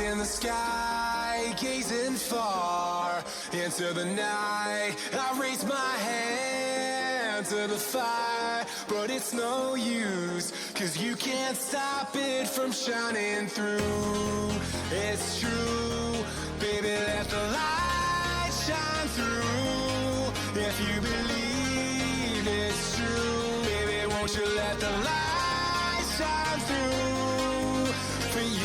In the sky, gazing far into the night, I raise my hand to the fire, but it's no use, 'cause you can't stop it from shining through. It's true, baby, let the light shine through. If you believe it's true, baby, won't you let the light shine through for you.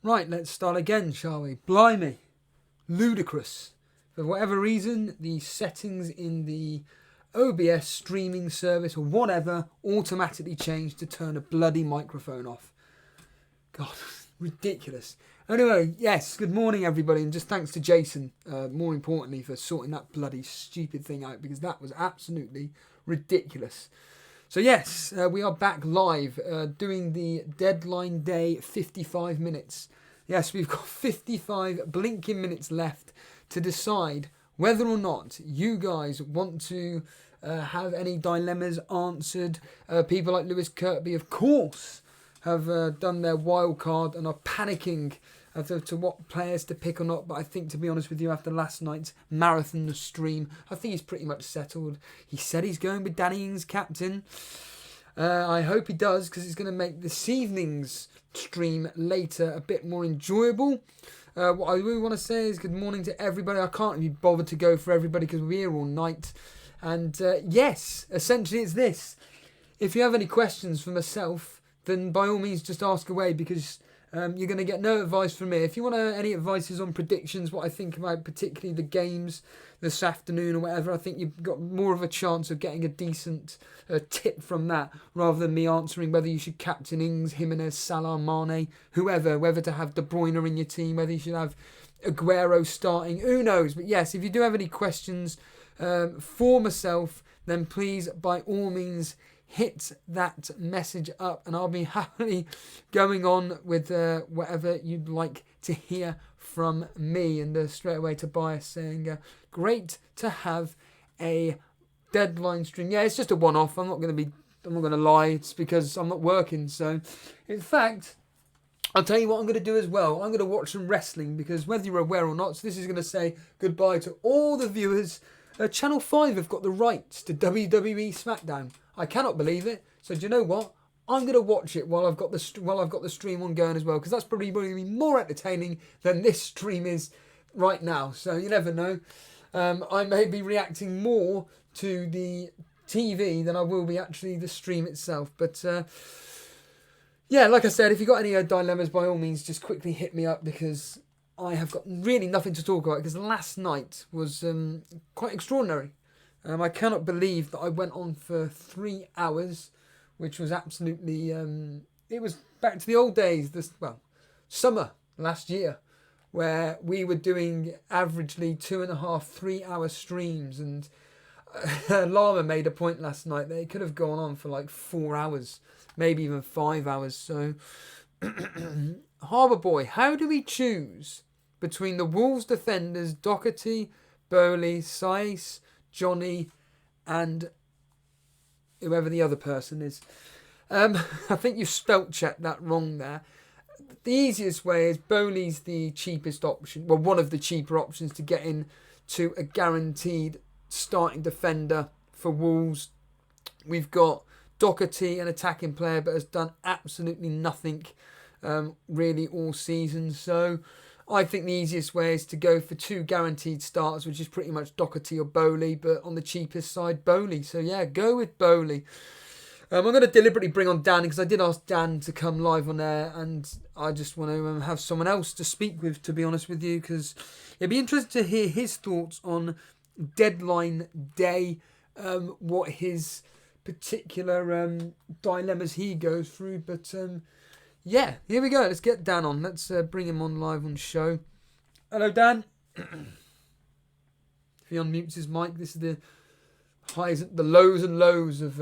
Right, let's start again, shall we? Blimey. Ludicrous. For whatever reason, the settings in the OBS streaming service or whatever automatically changed to turn a bloody microphone off. God, ridiculous. Anyway, yes, good morning everybody, and just thanks to Jason, more importantly, for sorting that bloody stupid thing out, because that was absolutely ridiculous. So yes, we are back live doing the deadline day 55 minutes. Yes, we've got 55 blinking minutes left to decide whether or not you guys want to have any dilemmas answered. People like Lewis Kirkby, of course, have done their wild card and are panicking as to what players to pick or not. But I think, to be honest with you, after last night's marathon stream, I think he's pretty much settled. He said he's going with Danny Ings captain. I hope he does, because it's going to make this evening's stream later a bit more enjoyable. What I really want to say is good morning to everybody. I can't be bothered to go for everybody because we're here all night. And yes, essentially it's this. If you have any questions for myself, then by all means just ask away, because you're going to get no advice from me. If you want any advices on predictions, what I think about particularly the games this afternoon or whatever, I think you've got more of a chance of getting a decent tip from that, rather than me answering whether you should captain Ings, Jimenez, Salah, Mane, whoever, whether to have De Bruyne in your team, whether you should have Aguero starting, who knows. But yes, if you do have any questions for myself, then please, by all means, hit that message up, and I'll be happily going on with whatever you'd like to hear from me. And straight away Tobias saying, great to have a deadline stream. Yeah, it's just a one-off. I'm not going to lie. It's because I'm not working. So, in fact, I'll tell you what I'm going to do as well. I'm going to watch some wrestling, because whether you're aware or not, so this is going to say goodbye to all the viewers. Channel 5 have got the rights to WWE SmackDown. I cannot believe it. So do you know what? I'm going to watch it while I've got the stream on going as well, because that's probably going to be more entertaining than this stream is right now. So you never know. I may be reacting more to the TV than I will be actually the stream itself. But yeah, like I said, if you've got any dilemmas, by all means, just quickly hit me up, because I have got really nothing to talk about, because last night was quite extraordinary. I cannot believe that I went on for 3 hours, which was absolutely it was back to the old days, summer last year, where we were doing averagely 2.5, 3 hour streams. And Llama made a point last night that it could have gone on for like 4 hours, maybe even 5 hours. So, Harbour Boy, how do we choose between the Wolves defenders, Doherty, Bowley, Saiss, Johnny, and whoever the other person is? I think you spelt checked that wrong there. The easiest way is Bowley's the cheapest option, well, one of the cheaper options to get in to a guaranteed starting defender for Wolves. We've got Doherty, an attacking player, but has done absolutely nothing really all season. So I think the easiest way is to go for 2 guaranteed starters, which is pretty much Doherty or Bowley, but on the cheapest side, Bowley. So yeah, go with Bowley. I'm going to deliberately bring on Dan because I did ask Dan to come live on air, and I just want to have someone else to speak with, to be honest with you, because it'd be interesting to hear his thoughts on deadline day, what his particular dilemmas he goes through. But yeah, here we go. Let's get Dan on. Let's bring him on live on show. Hello, Dan. If he unmutes his mic, this is the highs, the lows and lows of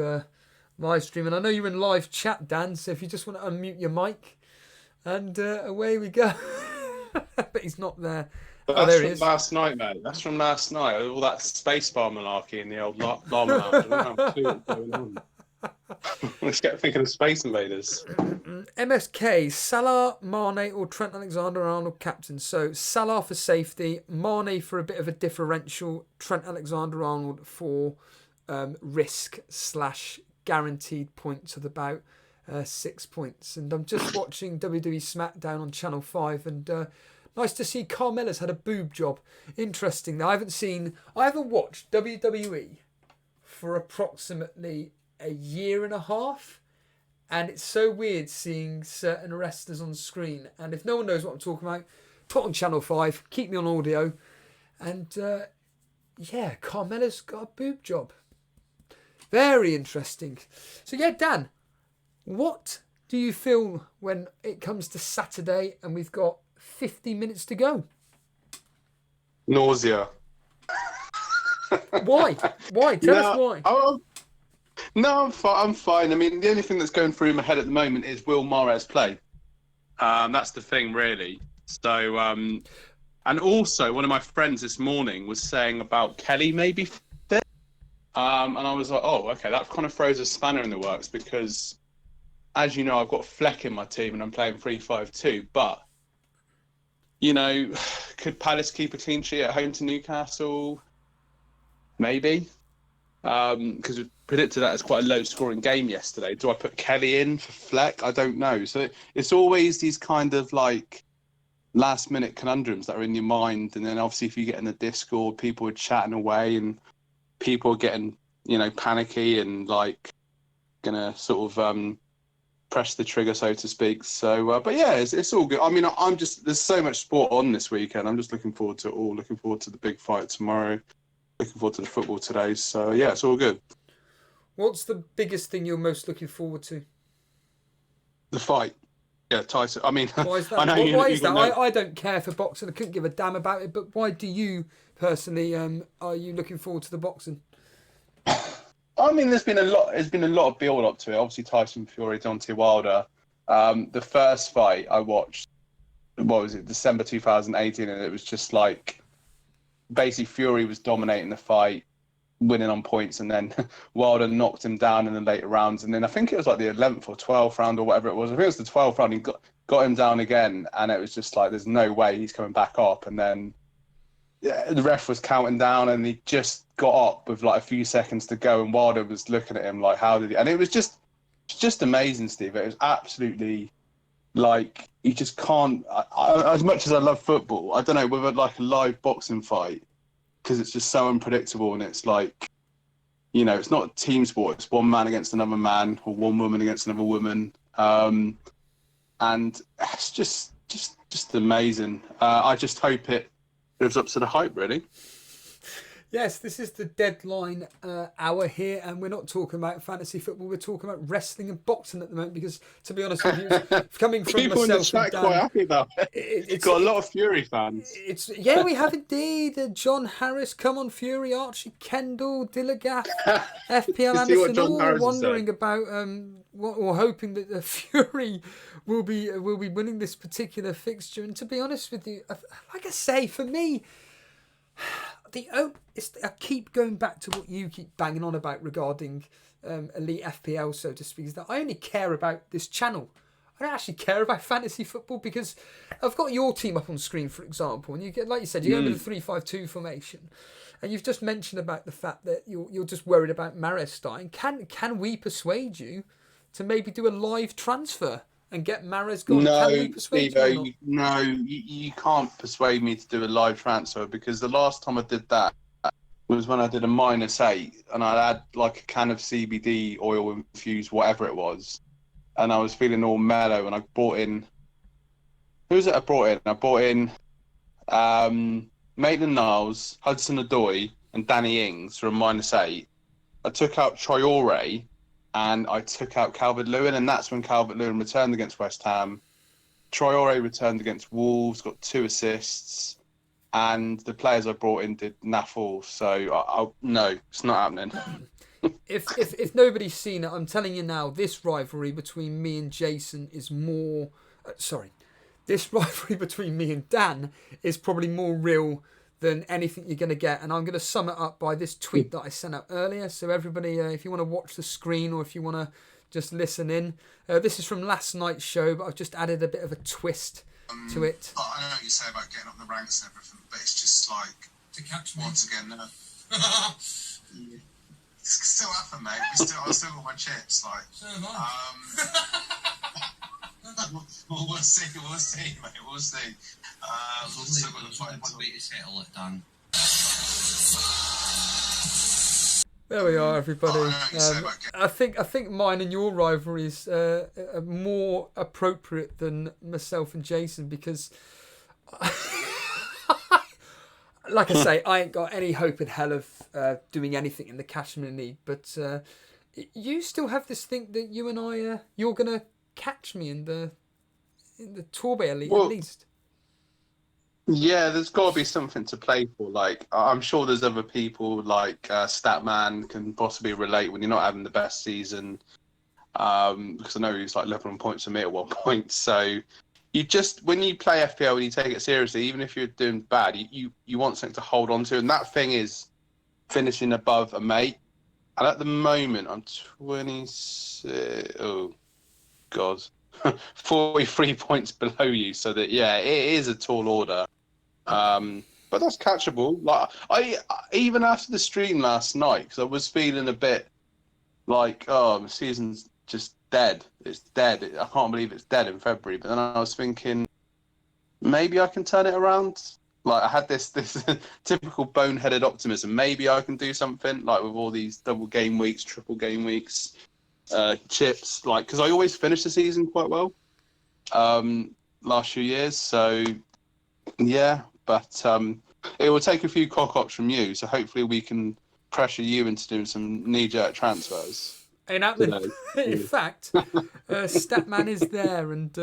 live stream. And I know you're in live chat, Dan, so if you just want to unmute your mic, and away we go. But he's not there. But there he that's is. from last night, mate. That's from last night. All that spacebar malarkey in the old llama lounge. I don't have a clue what's going on. Let's get thinking of Space Invaders. MSK, Salah, Mane or Trent Alexander-Arnold captain. So Salah for safety, Mane for a bit of a differential, Trent Alexander-Arnold for risk / guaranteed points of about 6 points. And I'm just watching WWE SmackDown on Channel 5, and nice to see Carmella's had a boob job. Interesting. Now, I haven't watched WWE for approximately a year and a half, and it's so weird seeing certain wrestlers on screen. And if no one knows what I'm talking about, put on Channel 5, keep me on audio, and yeah, Carmella's got a boob job. Very interesting. So yeah, Dan, what do you feel when it comes to Saturday and we've got 50 minutes to go? Nausea. Why? Why? Tell us why. No, I'm fine. I mean, the only thing that's going through my head at the moment is, will Mahrez play? That's the thing, really. So, and also, one of my friends this morning was saying about Kelly maybe fit. And I was like, oh, okay, that kind of throws a spanner in the works because, as you know, I've got Fleck in my team and I'm playing 3-5-2. But, you know, could Palace keep a clean sheet at home to Newcastle? Maybe. Because we predicted that as quite a low-scoring game yesterday. Do I put Kelly in for Fleck? I don't know. So it's always these kind of like last-minute conundrums that are in your mind. And then obviously if you get in the Discord, people are chatting away and people are getting, you know, panicky and like gonna sort of press the trigger, so to speak. So, but yeah, it's all good. I mean, there's so much sport on this weekend. I'm just looking forward to it all. Looking forward to the big fight tomorrow. Looking forward to the football today. So yeah, it's all good. What's the biggest thing you're most looking forward to? The fight. Yeah, Tyson. I mean, why is that? I know why is that? I don't care for boxing. I couldn't give a damn about it. But why do you personally? Are you looking forward to the boxing? I mean, there's been a lot of build up to it. Obviously, Tyson Fury, Deontay Wilder. The first fight I watched, what was it, December 2018, and it was just like basically Fury was dominating the fight, winning on points, and then Wilder knocked him down in the later rounds. And then I think it was like the 11th or 12th round or whatever it was. I think it was the 12th round. He got him down again, and it was just like, there's no way he's coming back up. And then the ref was counting down, and he just got up with like a few seconds to go, and Wilder was looking at him like, how did he? And it was just amazing, Steve. It was absolutely like, you just can't. As much as I love football, I don't know, with like a live boxing fight, because it's just so unpredictable, and it's like, you know, it's not a team sport. It's one man against another man, or one woman against another woman, and it's just amazing. I just hope it lives up to the hype, really. Yes, this is the deadline hour here, and we're not talking about fantasy football. We're talking about wrestling and boxing at the moment because, to be honest with you, coming from People in the myself and chat Dan, quite happy about it. It's got a lot of Fury fans. Yeah, we have indeed. John Harris, come on Fury, Archie Kendall, Dillagaff, FPL You see what Anderson, John all Harris has wondering said? about or hoping that the Fury will be winning this particular fixture. And to be honest with you, like I say, for me, I keep going back to what you keep banging on about regarding Elite FPL, so to speak, is that I only care about this channel. I don't actually care about fantasy football because I've got your team up on screen, for example, and you get, like you said, you're going with a 3-5-2 formation, and you've just mentioned about the fact that you're just worried about Mahrez starting. Can we persuade you to maybe do a live transfer and get Mahrez gone? No, Can we persuade you or not? no, you can't persuade me to do a live transfer because the last time I did that was when I did a -8 and I had like a can of CBD oil infused, whatever it was, and I was feeling all mellow. And I brought in, who was it? I brought in Maitland-Niles, Hudson-Odoi, and Danny Ings for a -8. I took out Traore and I took out Calvert-Lewin, and that's when Calvert-Lewin returned against West Ham. Traore returned against Wolves, got 2 assists, and the players I brought in did naff all. So no, it's not happening. If nobody's seen it, I'm telling you now, this rivalry between me and Jason is more... this rivalry between me and Dan is probably more real than anything you're going to get. And I'm going to sum it up by this tweet that I sent out earlier. So everybody, if you want to watch the screen or if you want to just listen in, this is from last night's show, but I've just added a bit of a twist to it. I know what you say about getting up the ranks and everything, but it's just like, to catch me once again, no. It's still happening, mate. I still got my chips, like. So am I. We'll see, mate. We'll see. Still got the fight. There we are, everybody. I think mine and your rivalries are more appropriate than myself and Jason because, like I say, I ain't got any hope in hell of doing anything in the Cashman League. But you still have this thing that you and I, you're gonna catch me in the Torbay Elite at least. Yeah, there's got to be something to play for. Like, I'm sure there's other people like Statman can possibly relate when you're not having the best season. Because I know he's like level on points for me at one point. So you just, when you play FPL and you take it seriously, even if you're doing bad, you want something to hold on to. And that thing is finishing above a mate. And at the moment, I'm 26. Oh, God. 43 points below you, so that it is a tall order, but that's catchable. Like I even after the stream last night, because I was feeling a bit like, the season's just dead. It's dead. I can't believe it's dead in February. But then I was thinking maybe I can turn it around. Like I had this typical boneheaded optimism. Maybe I can do something like with all these double game weeks, triple game weeks. Chips, like, because I always finish the season quite well last few years, so yeah, but it will take a few cock-ups from you, so hopefully we can pressure you into doing some knee-jerk transfers. In fact, Statman is there, and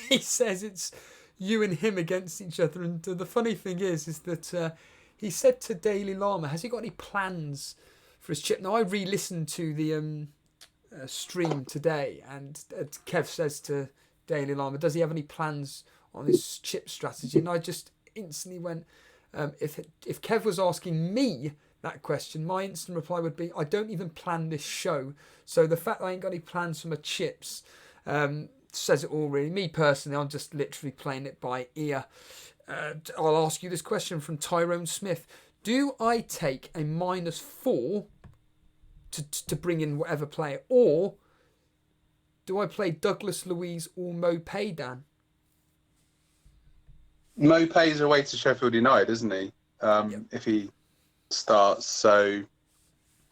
he says it's you and him against each other, and the funny thing is that he said to Daily Llama, has he got any plans for his chip? Now, I re-listened to the stream today, and Kev says to Daily Llama, does he have any plans on his chip strategy? And I just instantly went, if Kev was asking me that question, my instant reply would be, I don't even plan this show, so the fact that I ain't got any plans for my chips says it all really. Me personally, I'm just literally playing it by ear. I'll ask you this question from Tyrone Smith. Do I take a -4 to bring in whatever player, or do I play Douglas Luiz or Mopay, Dan? Mopay's away to Sheffield United, isn't he? If he starts, so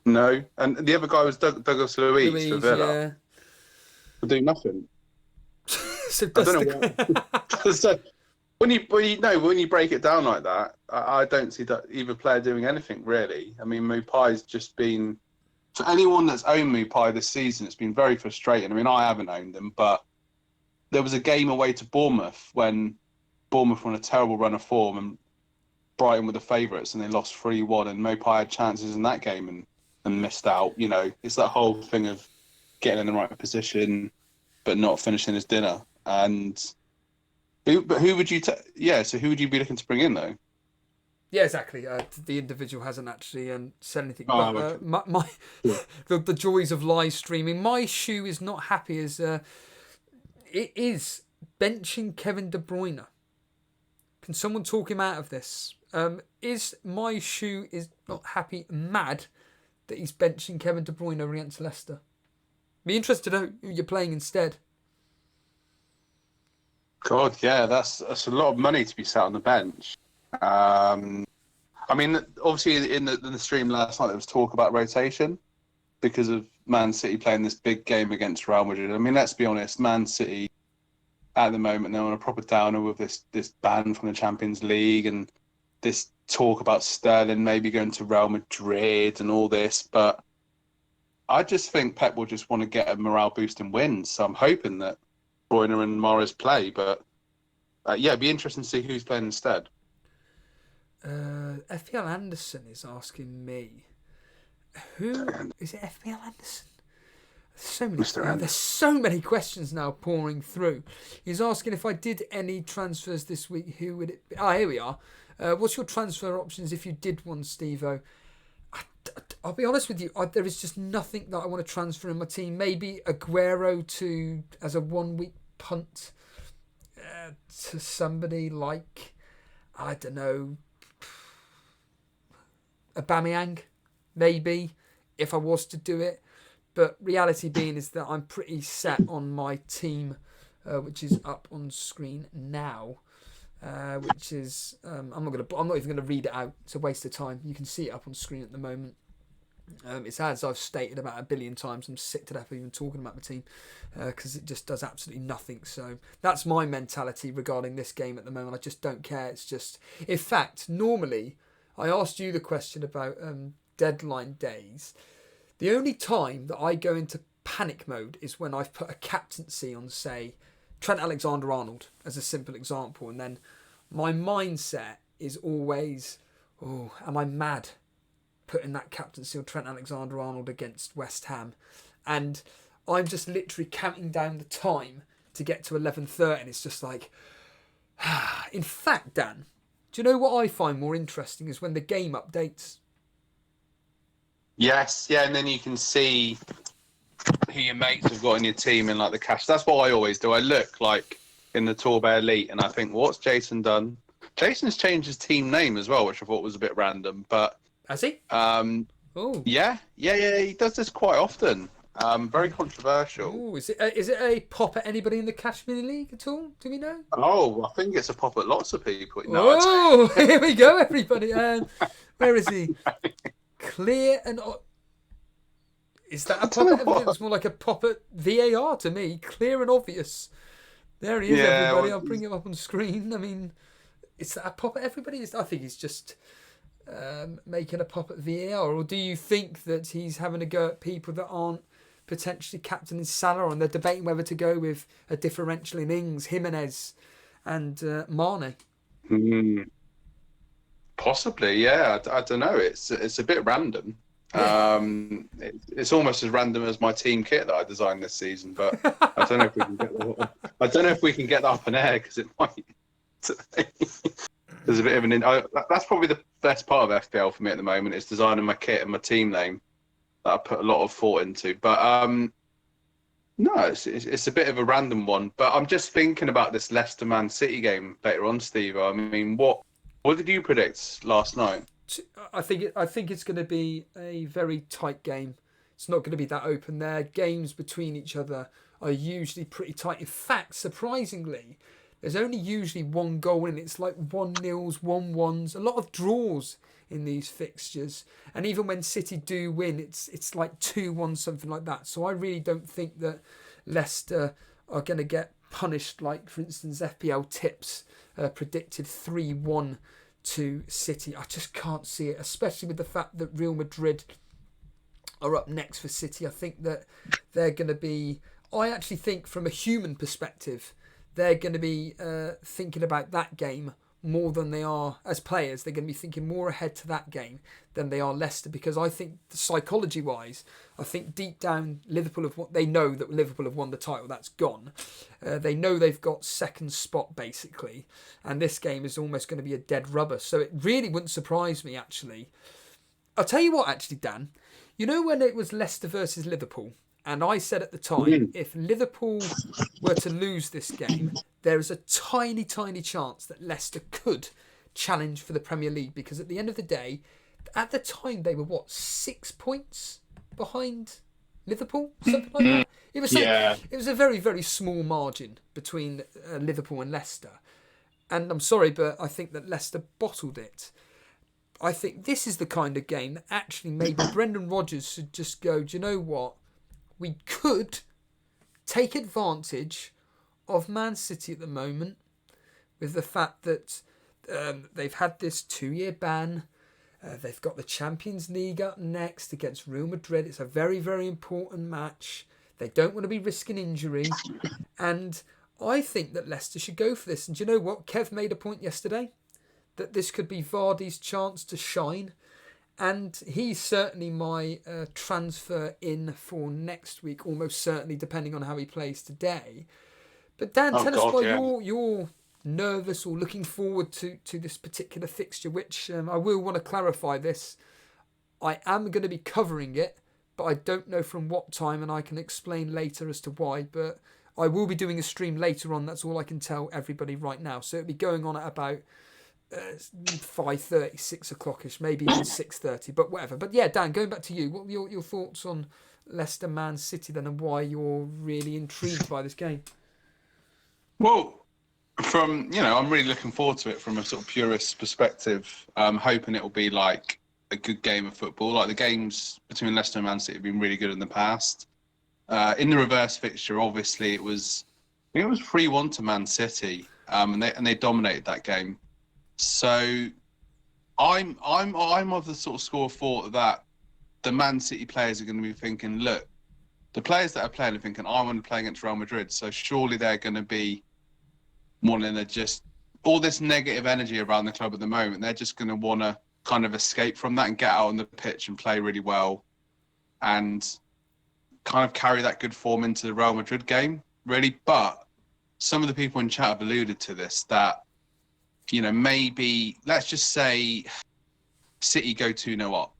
no. And the other guy was Douglas Luiz for Villa. Yeah. Will do nothing. So I don't know so When you break it down like that, I don't see that either player doing anything really. I mean, Mupai's just been, for anyone that's owned Mupai this season, it's been very frustrating. I mean, I haven't owned them, but there was a game away to Bournemouth when Bournemouth were on a terrible run of form and Brighton were the favourites and they lost 3-1, and Mopai had chances in that game and missed out. You know, it's that whole thing of getting in the right position but not finishing his dinner. And who would you so who would you be looking to bring in though? Yeah, exactly. The individual hasn't actually said anything. Oh, But okay. my the joys of live streaming. My shoe is not happy as it is benching Kevin De Bruyne. Can someone talk him out of this? Is my shoe is not happy mad that he's benching Kevin De Bruyne against Leicester? Be interested to know who you're playing instead. God, yeah, that's a lot of money to be sat on the bench. I mean, obviously in the stream last night there was talk about rotation because of Man City playing this big game against Real Madrid. I mean, let's be honest, Man City at the moment they're on a proper downer with this ban from the Champions League and this talk about Sterling maybe going to Real Madrid and all this. But I just think Pep will just want to get a morale boost and win. So I'm hoping that Bruyne and Mahrez play. But it'd be interesting to see who's playing instead. FPL Anderson is asking me, who is it? FPL Anderson. There's so many questions now pouring through. He's asking if I did any transfers this week. Who would it be? Here we are. What's your transfer options if you did one, Steve-O? I'll be honest with you. There is just nothing that I want to transfer in my team. Maybe Aguero as a 1 week punt to somebody like, I don't know, Aubameyang, maybe, if I was to do it. But reality being is that I'm pretty set on my team, which is up on screen now. Which is I'm not even gonna read it out. It's a waste of time. You can see it up on screen at the moment. It's as I've stated about 1 billion times. I'm sick to death of even talking about my team because it just does absolutely nothing. So that's my mentality regarding this game at the moment. I just don't care. It's just, in fact, normally I asked you the question about deadline days. The only time that I go into panic mode is when I've put a captaincy on, say, Trent Alexander-Arnold as a simple example, and then my mindset is always, am I mad putting that captaincy on Trent Alexander-Arnold against West Ham? And I'm just literally counting down the time to get to 11:30, and it's just like, in fact, Dan, do you know what I find more interesting is when the game updates? Yes, yeah, and then you can see who your mates have got in your team and like the cash. That's what I always do. I look like in the Torbay Elite and I think, what's Jason done? Jason's changed his team name as well, which I thought was a bit random. But has he? Yeah. He does this quite often. Very controversial. Ooh, is it a pop at anybody in the Cash Mini League at all? Do we know? Oh, I think it's a pop at lots of people. No, oh, here we go, everybody. Where is he? Clear and... Is that a pop at... It's more like a pop at VAR to me. Clear and obvious. There he is, everybody. I'll bring him up on screen. I mean, is that a pop at everybody? I think he's just making a pop at VAR. Or do you think that he's having a go at people that aren't potentially captaining Salah and they're debating whether to go with a differential in Ings, Jimenez and Mane? Possibly, yeah. I don't know. It's a bit random. It's almost as random as my team kit that I designed this season, but I don't know if we can get that. I don't know if we can get that up in air because it might. There's a bit of an. That's probably the best part of FPL for me at the moment is designing my kit and my team name that I put a lot of thought into. But no, it's a bit of a random one. But I'm just thinking about this Leicester Man City game later on, Steve. I mean, what did you predict last night? I think it's going to be a very tight game. It's not going to be that open there. Games between each other are usually pretty tight. In fact, surprisingly, there's only usually one goal in it. It's like 1-0s, 1-1s, a lot of draws in these fixtures. And even when City do win, it's like 2-1, something like that. So I really don't think that Leicester are going to get punished like, for instance, FPL Tips predicted 3-1 to City. I just can't see it, especially with the fact that Real Madrid are up next for City. I think that they're going to be... I actually think from a human perspective, they're going to be thinking about that game more than they are as players. They're going to be thinking more ahead to that game than they are Leicester, because I think psychology-wise, I think deep down they know that Liverpool have won the title. That's gone. They know they've got second spot basically, and this game is almost going to be a dead rubber. So it really wouldn't surprise me actually. I'll tell you what actually, Dan, you know when it was Leicester versus Liverpool, and I said at the time, if Liverpool were to lose this game, there is a tiny, tiny chance that Leicester could challenge for the Premier League, because at the end of the day, at the time they were 6 points behind Liverpool, something like that. It was a very, very small margin between Liverpool and Leicester, and I'm sorry, but I think that Leicester bottled it. I think this is the kind of game that actually maybe Brendan Rodgers should just go, do you know what? We could take advantage of Man City at the moment, with the fact that they've had this 2-year ban. They've got the Champions League up next against Real Madrid. It's a very, very important match. They don't want to be risking injury. And I think that Leicester should go for this. And do you know what? Kev made a point yesterday that this could be Vardy's chance to shine. And he's certainly my transfer in for next week, almost certainly, depending on how he plays today. But Dan, tell us why you're nervous or looking forward to this particular fixture, which I will want to clarify this. I am going to be covering it, but I don't know from what time, and I can explain later as to why. But I will be doing a stream later on. That's all I can tell everybody right now. So it'll be going on at about 5:30, 6 o'clock-ish, maybe even 6:30, but whatever. But yeah, Dan, going back to you, what were your thoughts on Leicester Man City then, and why you're really intrigued by this game? Well, I'm really looking forward to it from a sort of purist perspective. I'm hoping it will be like a good game of football. Like the games between Leicester and Man City have been really good in the past. In the reverse fixture, obviously it was 3-1 to Man City, and they dominated that game. So I'm of the sort of school of thought that the Man City players are going to be thinking, look, the players that are playing are thinking, I want to play against Real Madrid, so surely they're going to be wanting to just, all this negative energy around the club at the moment, they're just going to want to kind of escape from that and get out on the pitch and play really well and kind of carry that good form into the Real Madrid game, really. But some of the people in chat have alluded to this, that maybe, let's just say City go 2-0 up,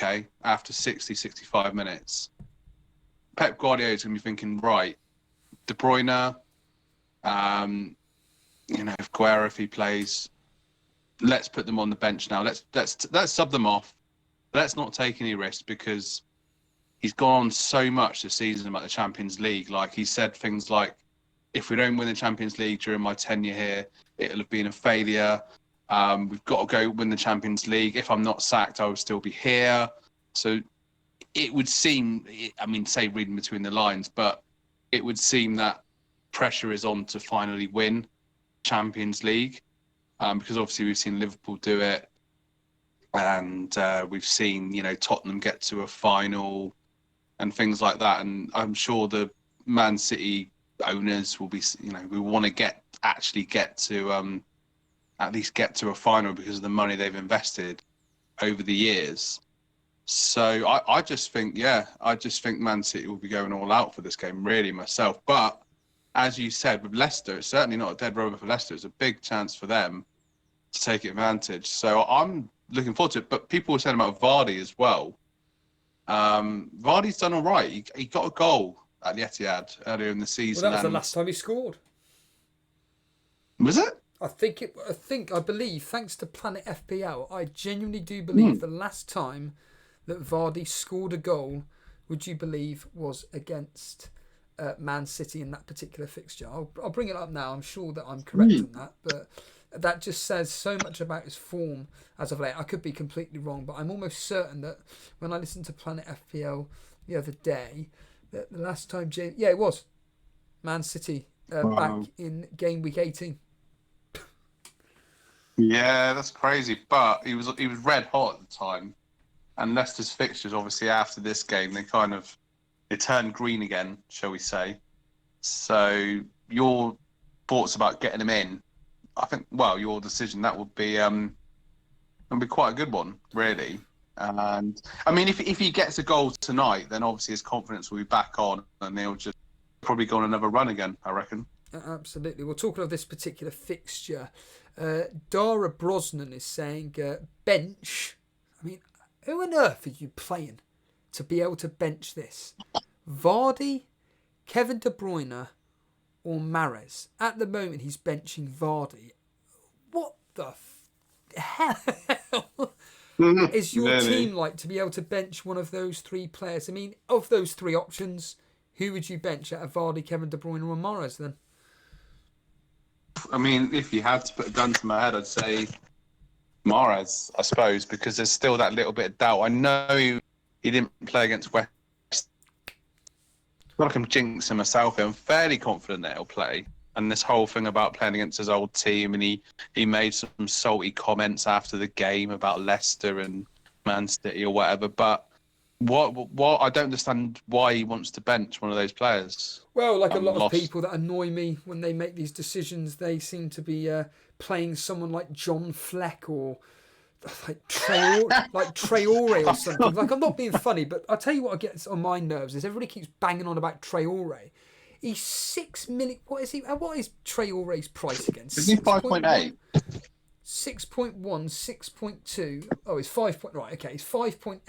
okay, after 60, 65 minutes. Pep Guardiola is going to be thinking, right, De Bruyne, if Guerra, if he plays, let's put them on the bench now. Let's sub them off. Let's not take any risks, because he's gone on so much this season about the Champions League. Like, he said things like, if we don't win the Champions League during my tenure here, it'll have been a failure. We've got to go win the Champions League. If I'm not sacked, I will still be here. So it would seem, say reading between the lines, but it would seem that pressure is on to finally win Champions League, because obviously we've seen Liverpool do it, and we've seen Tottenham get to a final and things like that. And I'm sure the Man City owners will be, we want to at least get to a final because of the money they've invested over the years. So I just think Man City will be going all out for this game, really, myself. But as you said, with Leicester, it's certainly not a dead rubber for Leicester. It's a big chance for them to take advantage. So I'm looking forward to it. But people were saying about Vardy as well. Vardy's done all right. He got a goal at the Etihad earlier in the season. Well, that was the last time he scored. Was it? I believe, thanks to Planet FPL, I genuinely do believe the last time that Vardy scored a goal, would you believe, was against Man City in that particular fixture. I'll bring it up now. I'm sure that I'm correct on that, but that just says so much about his form as of late. I could be completely wrong, but I'm almost certain that when I listened to Planet FPL the other day, that the last time it was Man City back in game week 18. Yeah, that's crazy. But he was red hot at the time, and Leicester's fixtures obviously after this game they turned green again, shall we say? So your thoughts about getting him in? I think your decision that would be quite a good one, really. And I mean, if he gets a goal tonight, then obviously his confidence will be back on, and they'll just probably go on another run again, I reckon. Absolutely. Well, talking of this particular fixture, Dara Brosnan is saying bench. I mean, who on earth are you playing to be able to bench this? Vardy, Kevin De Bruyne, or Mahrez? At the moment, he's benching Vardy. What the hell is your team like to be able to bench one of those three players? I mean, of those three options, who would you bench out of Vardy, Kevin De Bruyne, or Mahrez then? I mean, if you had to put a gun to my head, I'd say Mahrez, I suppose, because there's still that little bit of doubt. I know he didn't play against West. I feel like I'm jinxing myself here. I'm fairly confident that he'll play. And this whole thing about playing against his old team, and he made some salty comments after the game about Leicester and Man City or whatever. But what I don't understand why he wants to bench one of those players. Well, like a lot of people that annoy me when they make these decisions, they seem to be playing someone like John Fleck or like Traore or something. Like, I'm not being funny, but I'll tell you what gets on my nerves is everybody keeps banging on about Traore. He's 6 million. What is he? What is Traore's price again? Isn't he 5.8? 6.1, 6.2. Oh, he's 5. Right, okay, he's 5.8.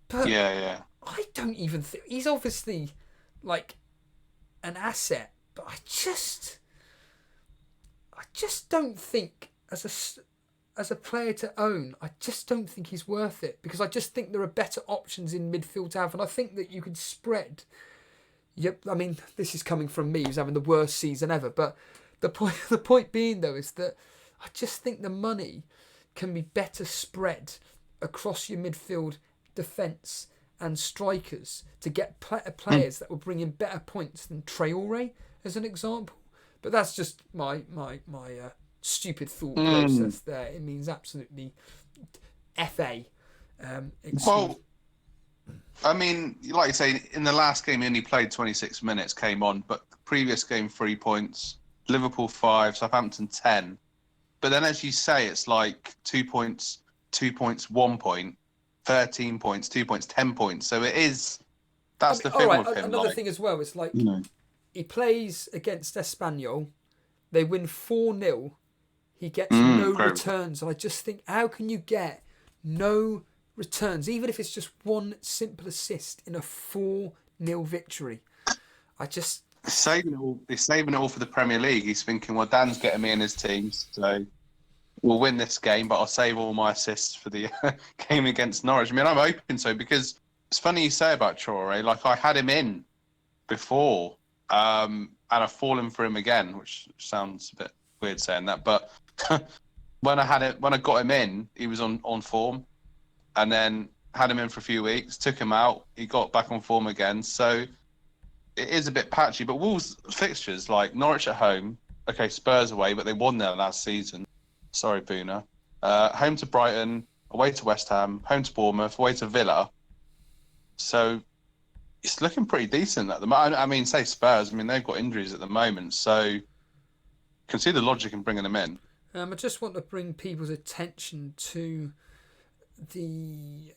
But yeah. I don't even think he's obviously like an asset, but I just don't think as a player to own, I just don't think he's worth it, because I just think there are better options in midfield to have, and I think that you could spread. Yep, I mean, this is coming from me who's having the worst season ever, but the point being though is that I just think the money can be better spread across your midfield, defence and strikers to get players that will bring in better points than Traore as an example. But that's just my stupid thought process there. It means absolutely FA. Well, I mean, like you say, in the last game he only played 26 minutes, came on, but the previous game 3 points, Liverpool 5, Southampton 10. But then, as you say, it's like 2 points, 2 points, 1 point, 13 points, 2 points, 10 points. So it is. That's the thing with him. Another thing as well, it's like he plays against Espanyol, they win 4-0, he gets no returns, and I just think, how can you get no returns, even if it's just one simple assist in a 4-0 victory? I just he's saving it all for the Premier League. He's thinking, well, Dan's getting me in his team, so we'll win this game, but I'll save all my assists for the game against Norwich. I mean, I'm hoping so, because it's funny you say about Traore. Like, I had him in before, and I've fallen for him again, which sounds a bit weird saying that, but when I got him in, he was on form, and then had him in for a few weeks, took him out, he got back on form again. So it is a bit patchy, but Wolves fixtures like Norwich at home, okay, Spurs away, but they won there last season. Sorry, Boona. Home to Brighton, away to West Ham, home to Bournemouth, away to Villa. So it's looking pretty decent at the moment. I mean, say Spurs, I mean, they've got injuries at the moment, so you can see the logic in bringing them in. I just want to bring people's attention to the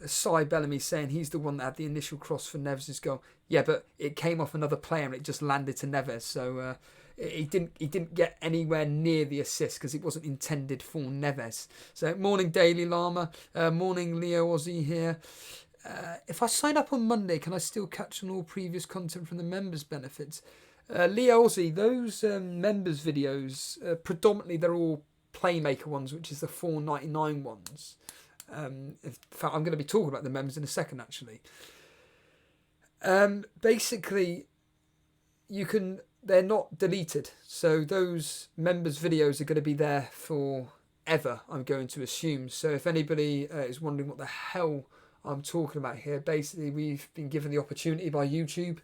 Cy Bellamy saying he's the one that had the initial cross for Neves' goal. Yeah, but it came off another player and it just landed to Neves, so he didn't get anywhere near the assist because it wasn't intended for Neves. So morning Daily Llama, morning Leo Aussie here. If I sign up on Monday, can I still catch on all previous content from the members' benefits? Leo Aussie, those members' videos, predominantly they're all Playmaker ones, which is the $4.99 ones. In fact, I'm going to be talking about the members in a second, actually. Basically, they're not deleted. So those members' videos are going to be there forever, I'm going to assume. So if anybody is wondering what the hell I'm talking about here, basically we've been given the opportunity by YouTube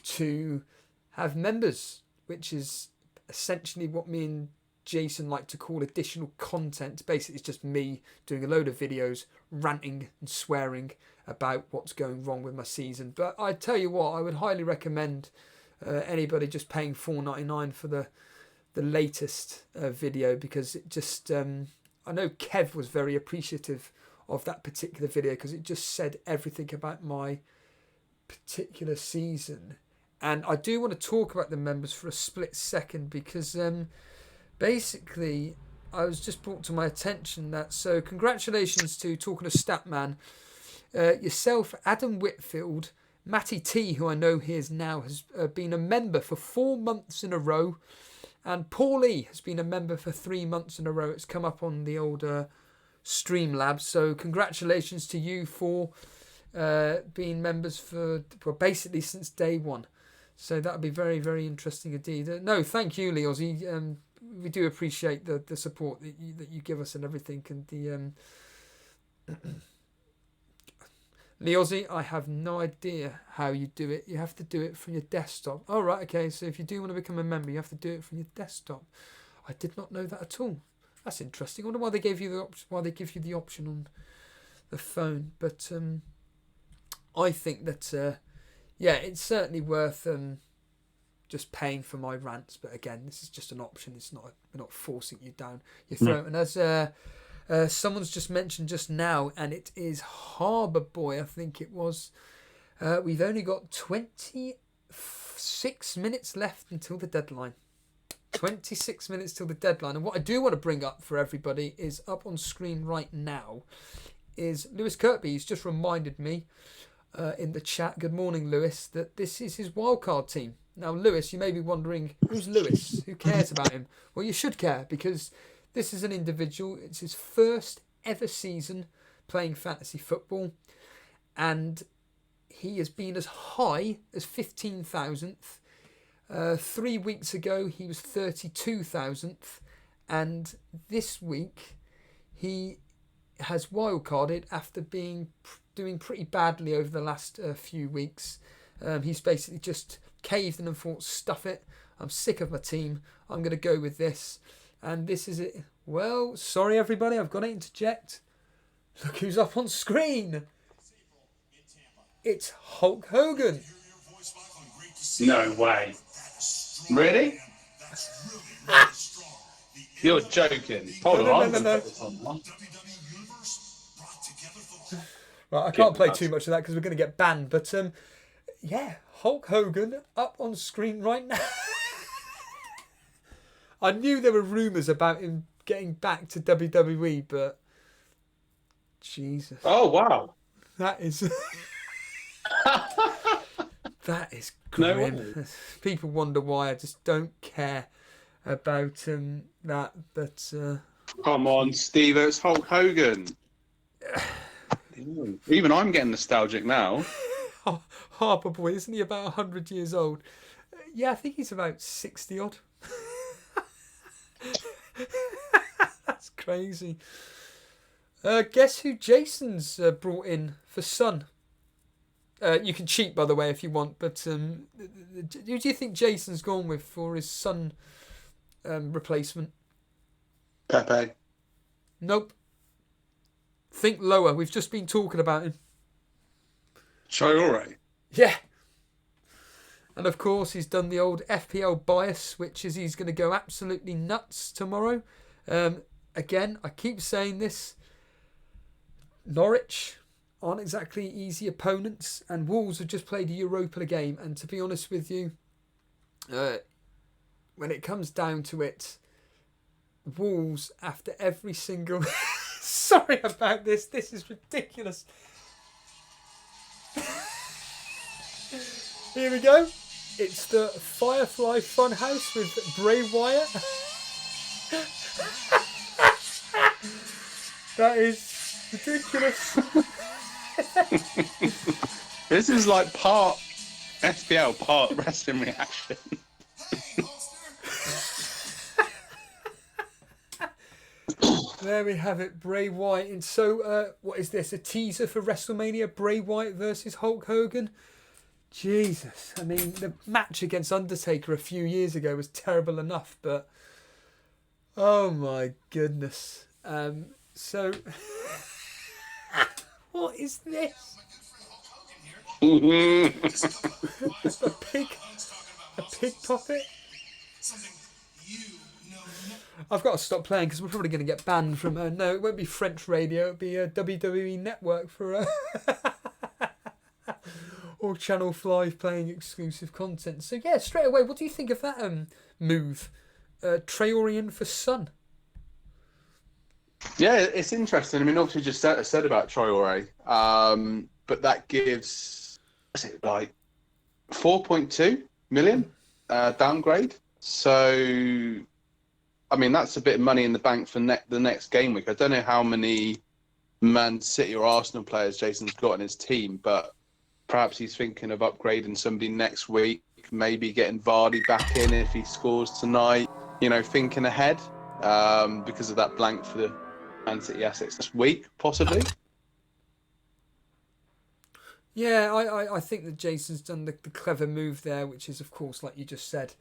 to have members, which is essentially what me and Jason like to call additional content. Basically, it's just me doing a load of videos, ranting and swearing about what's going wrong with my season. But I tell you what, I would highly recommend anybody just paying $4.99 for the latest video, because it just I know Kev was very appreciative of that particular video because it just said everything about my particular season. And I do want to talk about the members for a split second, because basically I was just brought to my attention that, so congratulations to, talking of Statman, yourself, Adam Whitfield, Matty T, who I know he is now, has been a member for 4 months in a row, and Paulie has been a member for 3 months in a row. It's come up on the old Streamlabs, so congratulations to you for being members for, well, basically since day one. So that would be very, very interesting indeed. No, thank you, Lee Ozzy. We do appreciate the support that you give us and everything. And the Lee Ozzy, I have no idea how you do it. You have to do it from your desktop. Oh, right, okay. So if you do want to become a member, you have to do it from your desktop. I did not know that at all. That's interesting. I wonder why they gave you the option. Why they give you the option on the phone. But I think that yeah, it's certainly worth just paying for my rants. But again, this is just an option. It's not, we're not forcing you down your throat. And as someone's just mentioned just now, and it is Harbour Boy, I think it was. We've only got 26 minutes left until the deadline. 26 minutes till the deadline. And what I do want to bring up for everybody is up on screen right now is Lewis Kirkby. He's just reminded me in the chat, good morning, Lewis, that this is his wildcard team. Now, Lewis, you may be wondering, who's Lewis? Who cares about him? Well, you should care, because this is an individual. It's his first ever season playing fantasy football, and he has been as high as 15,000th. 3 weeks ago, he was 32,000th, and this week he has wildcarded after doing pretty badly over the last few weeks. He's basically just caved in and thought, stuff it, I'm sick of my team, I'm going to go with this. And this is it. Well, sorry everybody, I've got to interject. Look who's up on screen. It's Hulk Hogan. No way. Really? You're joking. Hold on. No. Right, I can't play too much of that because we're going to get banned. But yeah, Hulk Hogan up on screen right now. I knew there were rumours about him getting back to WWE, but Jesus. Oh, wow. That is that is grim. No. People wonder why I just don't care about that. But Come on, Steve, it's Hulk Hogan. Even I'm getting nostalgic now. Harper Boy, isn't he about 100 years old? Yeah, I think he's about 60 odd. That's crazy. Guess who Jason's brought in for Son? You can cheat, by the way, if you want, but who do you think Jason's gone with for his Son replacement? Pepe. Nope. Think lower. We've just been talking about him. Traore. Yeah. And of course, he's done the old FPL bias, which is he's going to go absolutely nuts tomorrow. Again, I keep saying this. Norwich aren't exactly easy opponents, and Wolves have just played a Europa game. And to be honest with you, when it comes down to it, Wolves, after every single... Sorry about this. This is ridiculous. Here we go. It's the Firefly Funhouse with Bray Wyatt. That is ridiculous. This is like part FPL, part wrestling reaction. There we have it, Bray Wyatt. And so, what is this? A teaser for WrestleMania? Bray Wyatt versus Hulk Hogan? Jesus. I mean, the match against Undertaker a few years ago was terrible enough, but oh my goodness. So, what is this? a pig puppet? I've got to stop playing because we're probably going to get banned from. No, it won't be French radio. It'll be a WWE Network for or Channel 5 playing exclusive content. So yeah, straight away, what do you think of that move? Traorian for Son. Yeah, it's interesting. I mean, obviously, just said about Traore, but that gives, what's it, like 4.2 million downgrade. So, I mean, that's a bit of money in the bank for the next game week. I don't know how many Man City or Arsenal players Jason's got in his team, but perhaps he's thinking of upgrading somebody next week, maybe getting Vardy back in if he scores tonight, you know, thinking ahead because of that blank for the Man City assets this week, possibly. Yeah, I think that Jason's done the clever move there, which is, of course, like you just said,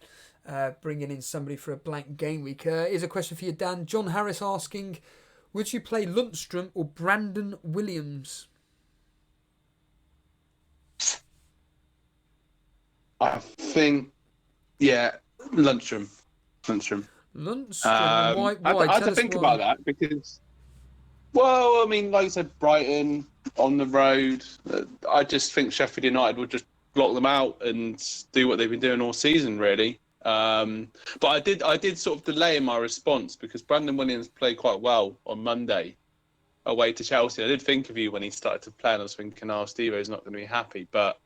bringing in somebody for a blank game week. Here's a question for you, Dan. John Harris asking, would you play Lundstrom or Brandon Williams? I think, yeah, Lundstrom. Lundstrom. Why? I had to think about that because, well, I mean, like you said, Brighton on the road. I just think Sheffield United would just block them out and do what they've been doing all season, really. But I did sort of delay in my response because Brandon Williams played quite well on Monday away to Chelsea. I did think of you when he started to play, and I was thinking, oh, Steve-O's not going to be happy. But,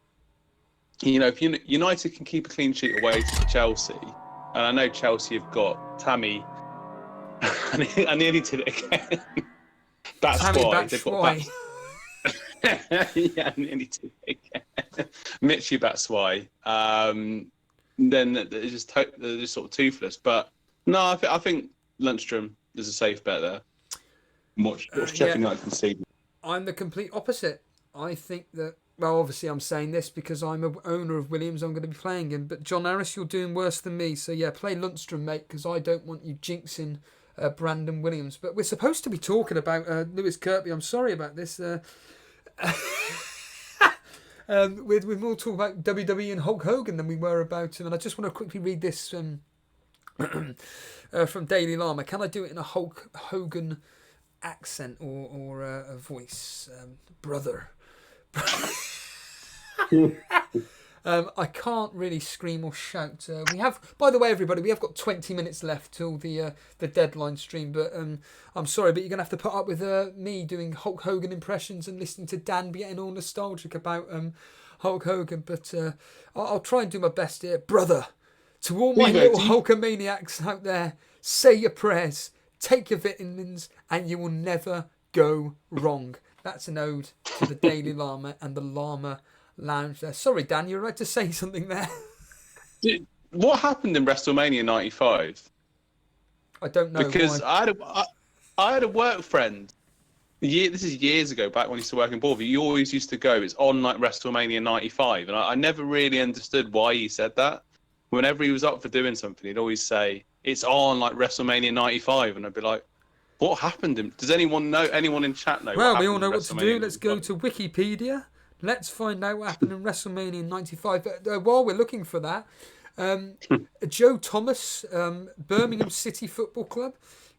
you know, if United can keep a clean sheet away to Chelsea, and I know Chelsea have got Tammy. I nearly did it again. Batshuayi. Yeah, I nearly did it again. Michy Batshuayi. Then they're just sort of toothless. But no, I think Lundstrom is a safe bet there. Watch Sheffield United concede. I'm the complete opposite. I think that, well, obviously I'm saying this because I'm an owner of Williams. I'm going to be playing him. But John Harris, you're doing worse than me. So yeah, play Lundstrom, mate, because I don't want you jinxing Brandon Williams. But we're supposed to be talking about Lewis Kirkby. I'm sorry about this. We're more talking about WWE and Hulk Hogan than we were about him. And I just want to quickly read this from Daily Llama. Can I do it in a Hulk Hogan accent or a voice? Brother. I can't really scream or shout. We have, by the way, everybody, we have got 20 minutes left till the deadline stream. But I'm sorry, but you're gonna have to put up with me doing Hulk Hogan impressions and listening to Dan getting all nostalgic about Hulk Hogan. But I'll try and do my best here, brother. To all my little Hulkamaniacs out there, say your prayers, take your vitamins, and you will never go wrong. That's an ode to the Daily Llama and the Llama Lounge there. Sorry, Dan, you're right to say something there. What happened in WrestleMania 95? I don't know. Because why. I had a work friend. This is years ago, back when he used to work in Bournemouth. He always used to go, it's on like WrestleMania 95. And I never really understood why he said that. Whenever he was up for doing something, he'd always say, it's on like WrestleMania 95. And I'd be like, what happened? Does anyone know? Anyone in chat know? Well, we all know what to do. Let's go to Wikipedia. Let's find out what happened in WrestleMania 95. But while we're looking for that, Joe Thomas, Birmingham City Football Club,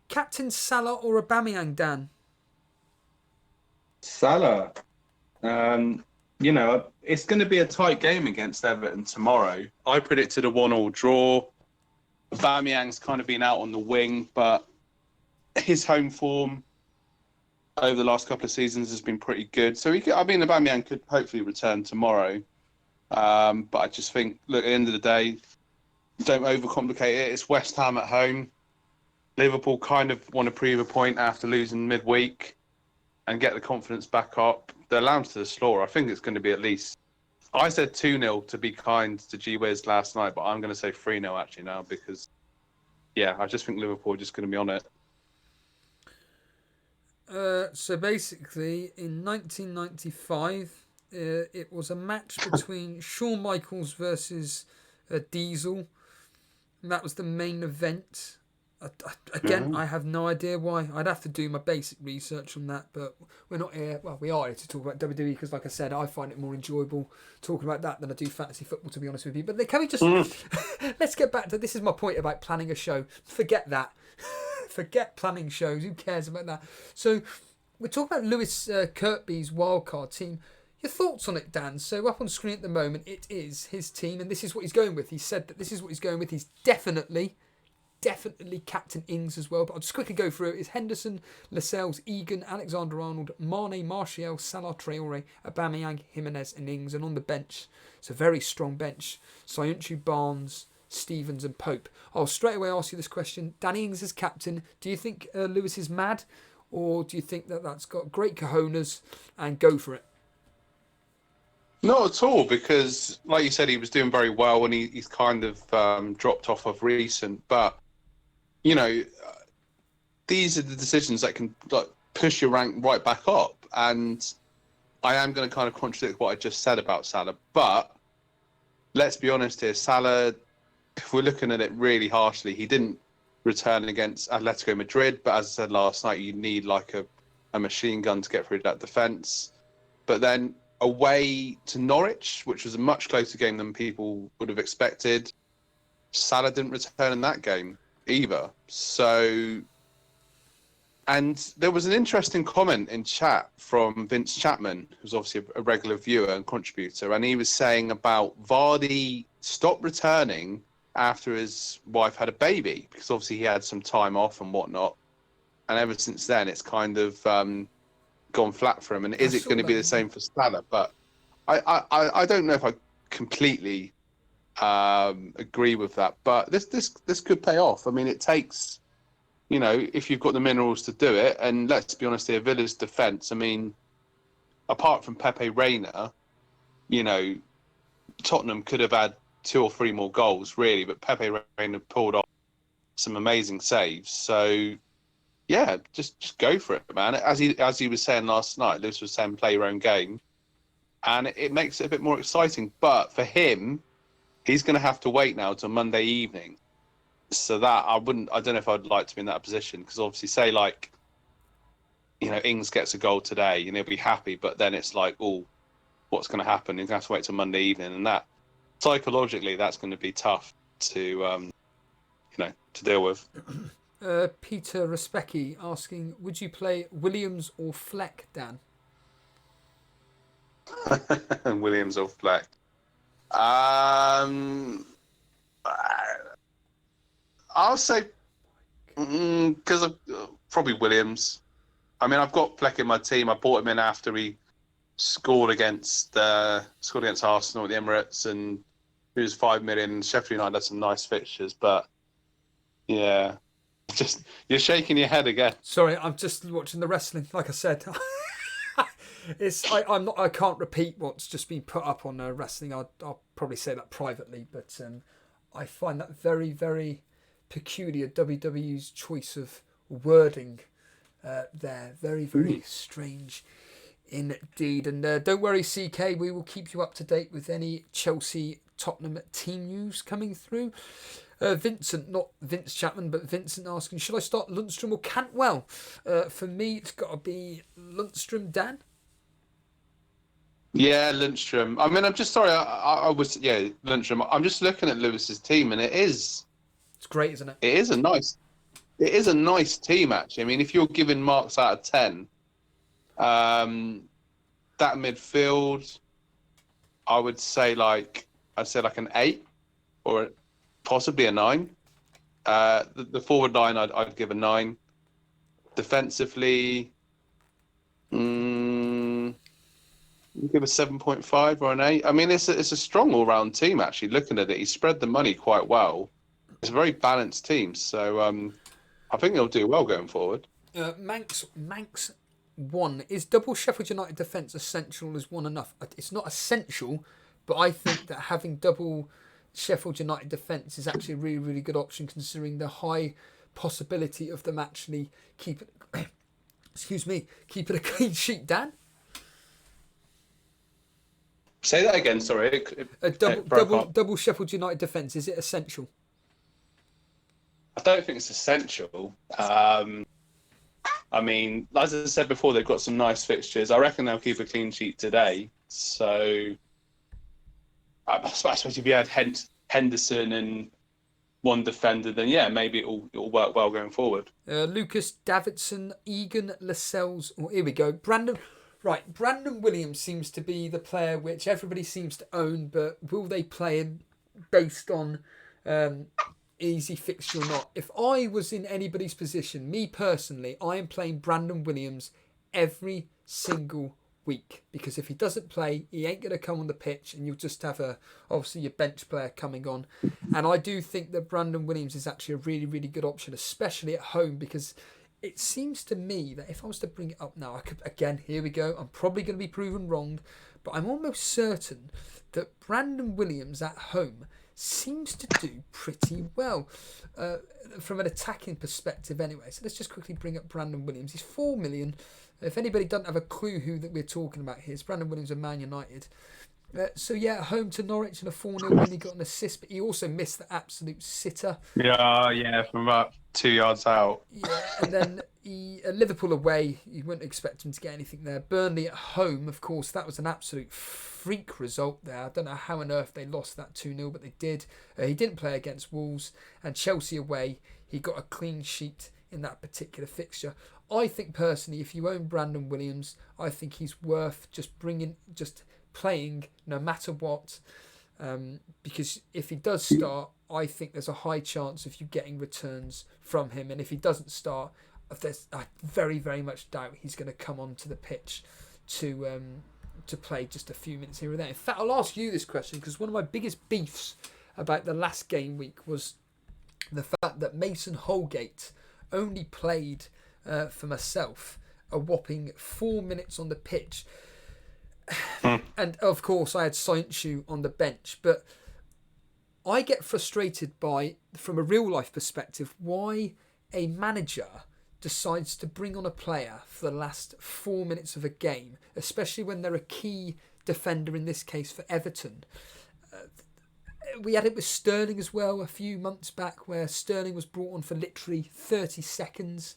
Captain Salah or Aubameyang, Dan? Salah. You know, it's going to be a tight game against Everton tomorrow. I predicted a 1-1 draw. Aubameyang's kind of been out on the wing, but his home form over the last couple of seasons has been pretty good. So Aubameyang could hopefully return tomorrow. But I just think, look, at the end of the day, don't overcomplicate it. It's West Ham at home. Liverpool kind of want to prove a point after losing midweek and get the confidence back up. They're lambs to the slaughter. I think it's going to be at least, I said 2-0 to be kind to GW last night, but I'm going to say 3-0 actually now because, yeah, I just think Liverpool are just going to be on it. So basically, in 1995, it was a match between Shawn Michaels versus Diesel. And that was the main event. I have no idea why. I'd have to do my basic research on that, but we're not here. Well, we are here to talk about WWE because, like I said, I find it more enjoyable talking about that than I do fantasy football, to be honest with you. But can we just let's get back to this? Is my point about planning a show. Forget that. Forget planning shows. Who cares about that? So we're talking about Lewis Kirkby's wildcard team. Your thoughts on it, Dan? So up on screen at the moment, it is his team, and this is what he's going with. He said that this is what he's going with. He's definitely captain Ings as well. But I'll just quickly go through it. It's Henderson, Lascelles, Egan, Alexander-Arnold, Mane, Martial, Salah, Traore, Aubameyang, Jimenez and Ings. And on the bench, it's a very strong bench. Soyuncu, Barnes, Stevens and Pope. I'll straight away ask you this question. Danny Ings as captain. Do you think Lewis is mad? Or do you think that that's got great cojones and go for it? Not at all, because like you said, he was doing very well and he's kind of dropped off of recent. But, you know, these are the decisions that can push your rank right back up. And I am going to kind of contradict what I just said about Salah. But let's be honest here, Salah, if we're looking at it really harshly, he didn't return against Atletico Madrid. But as I said last night, you need like a machine gun to get through that defence. But then away to Norwich, which was a much closer game than people would have expected, Salah didn't return in that game either. So, and there was an interesting comment in chat from Vince Chapman, who's obviously a regular viewer and contributor, and he was saying about Vardy stopped returning after his wife had a baby, because obviously he had some time off and whatnot. And ever since then, it's kind of gone flat for him. And is it going to be the same for Salah? But I don't know if I completely agree with that. But this could pay off. I mean, it takes, you know, if you've got the minerals to do it. And let's be honest here, Villa's defence, I mean, apart from Pepe Reina, you know, Tottenham could have had 2 or 3 more goals, really. But Pepe Reina pulled off some amazing saves. So, yeah, just go for it, man. As he was saying last night, Lewis was saying play your own game. And it makes it a bit more exciting. But for him, he's going to have to wait now till Monday evening. So that I don't know if I'd like to be in that position. Because obviously, say like, you know, Ings gets a goal today and he'll be happy. But then it's like, oh, what's going to happen? He's going to have to wait till Monday evening. And that, psychologically, that's going to be tough to, to deal with. Peter Respecki asking, would you play Williams or Fleck, Dan? Williams or Fleck? I'll say because of probably Williams. I mean, I've got Fleck in my team. I bought him in after he scored against Arsenal at the Emirates, and he was 5 million. Sheffield United had some nice fixtures, but yeah. Just you're shaking your head again. Sorry, I'm just watching the wrestling. Like I said, I can't repeat what's just been put up on wrestling. I'll probably say that privately, but I find that very, very peculiar. WWE's choice of wording there, very, very strange indeed. And don't worry, CK, we will keep you up to date with any Chelsea Tottenham team news coming through. Vincent, not Vince Chapman, but Vincent asking, should I start Lundstrom or Cantwell? For me, it's got to be Lundstrom, Dan. Yeah, Lundstrom. I mean, I'm just sorry. Lundstrom. I'm just looking at Lewis's team, and it's great, isn't it? It is a nice team, actually. I mean, if you're giving marks out of 10, that midfield, I'd say like an 8 or possibly a 9. The forward line, I'd give a 9. Defensively, give a 7.5 or an 8. I mean, it's a strong all-round team, actually. Looking at it, he spread the money quite well. It's a very balanced team, so I think they'll do well going forward. Manx 1. Is double Sheffield United defence essential? Is 1 enough? It's not essential, but I think that having double Sheffield United defence is actually a really, really good option, considering the high possibility of them actually keeping a clean sheet, Dan. Say that again. Sorry, A it broke up. double Sheffield United defence, is it essential? I don't think it's essential. I mean, as I said before, they've got some nice fixtures. I reckon they'll keep a clean sheet today. So I suppose if you had Henderson and one defender, then yeah, maybe it'll work well going forward. Lucas Davidson, Egan Lascelles. Oh, here we go. Brandon Williams seems to be the player which everybody seems to own, but will they play him based on easy fixture or not? If I was in anybody's position, me personally, I am playing Brandon Williams every single week, because if he doesn't play, he ain't going to come on the pitch, and you'll just have obviously your bench player coming on. And I do think that Brandon Williams is actually a really, really good option, especially at home, because it seems to me that if I was to bring it up now, I could, again, here we go, I'm probably going to be proven wrong, but I'm almost certain that Brandon Williams at home seems to do pretty well from an attacking perspective anyway. So let's just quickly bring up Brandon Williams. He's 4 million. If anybody doesn't have a clue who that we're talking about here, it's Brandon Williams of Man United. So yeah, home to Norwich and a 4-0 win. He got an assist, but he also missed the absolute sitter. Yeah, from about 2 yards out. Yeah, and then Liverpool away, you wouldn't expect him to get anything there. Burnley at home, of course, that was an absolute freak result there. I don't know how on earth they lost that 2-0, but they did. He didn't play against Wolves. And Chelsea away, he got a clean sheet in that particular fixture. I think personally, if you own Brandon Williams, I think he's worth just playing no matter what, because if he does start, I think there's a high chance of you getting returns from him, and if he doesn't start, I very, very much doubt he's going to come onto the pitch to play just a few minutes here or there. In fact, I'll ask you this question, because one of my biggest beefs about the last game week was the fact that Mason Holgate only played for myself a whopping 4 minutes on the pitch. And of course I had Soyuncu on the bench, but I get frustrated by, from a real life perspective, why a manager decides to bring on a player for the last 4 minutes of a game, especially when they're a key defender, in this case for Everton. We had it with Sterling as well a few months back, where Sterling was brought on for literally 30 seconds.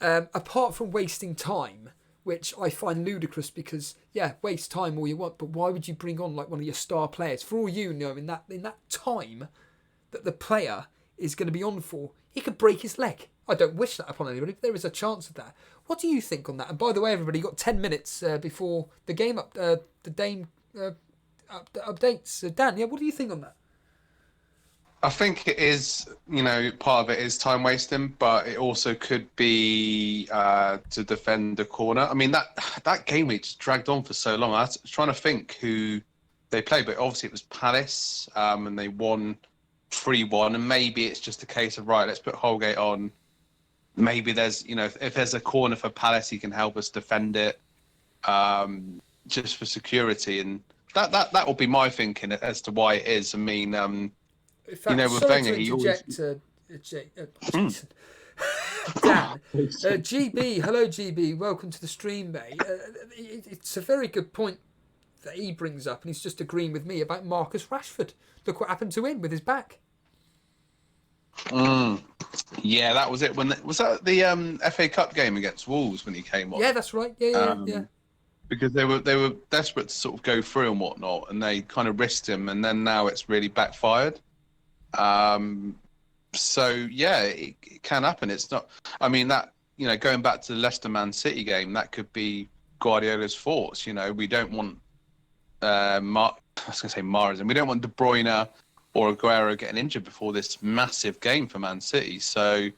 Apart from wasting time, which I find ludicrous, because, yeah, waste time all you want, but why would you bring on like one of your star players? For all you know, in that time that the player is going to be on for, he could break his leg. I don't wish that upon anybody, but there is a chance of that. What do you think on that? And by the way, everybody, you got 10 minutes before the game updates. So Dan, yeah, what do you think on that? I think it is, part of it is time wasting, but it also could be to defend the corner. I mean, that game week just dragged on for so long. I was trying to think who they played, but obviously it was Palace, and they won 3-1, and maybe it's just a case of, right, let's put Holgate on. Maybe there's, if there's a corner for Palace, he can help us defend it, just for security. And that will be my thinking as to why it is. I mean, in fact, with Wenger, he always... Dan, GB, hello GB, welcome to the stream, mate. It's a very good point that he brings up, and he's just agreeing with me about Marcus Rashford. Look what happened to him with his back. Yeah, that was it. Was that the FA Cup game against Wolves when he came on? Yeah, that's right. Yeah. Because they were desperate to sort of go through and whatnot, and they kind of risked him, and then now it's really backfired. So yeah, it can happen. It's not. I mean, that going back to the Leicester Man City game, that could be Guardiola's thoughts. We don't want I was going to say Mahrez, and we don't want De Bruyne or Aguero getting injured before this massive game for Man City. So,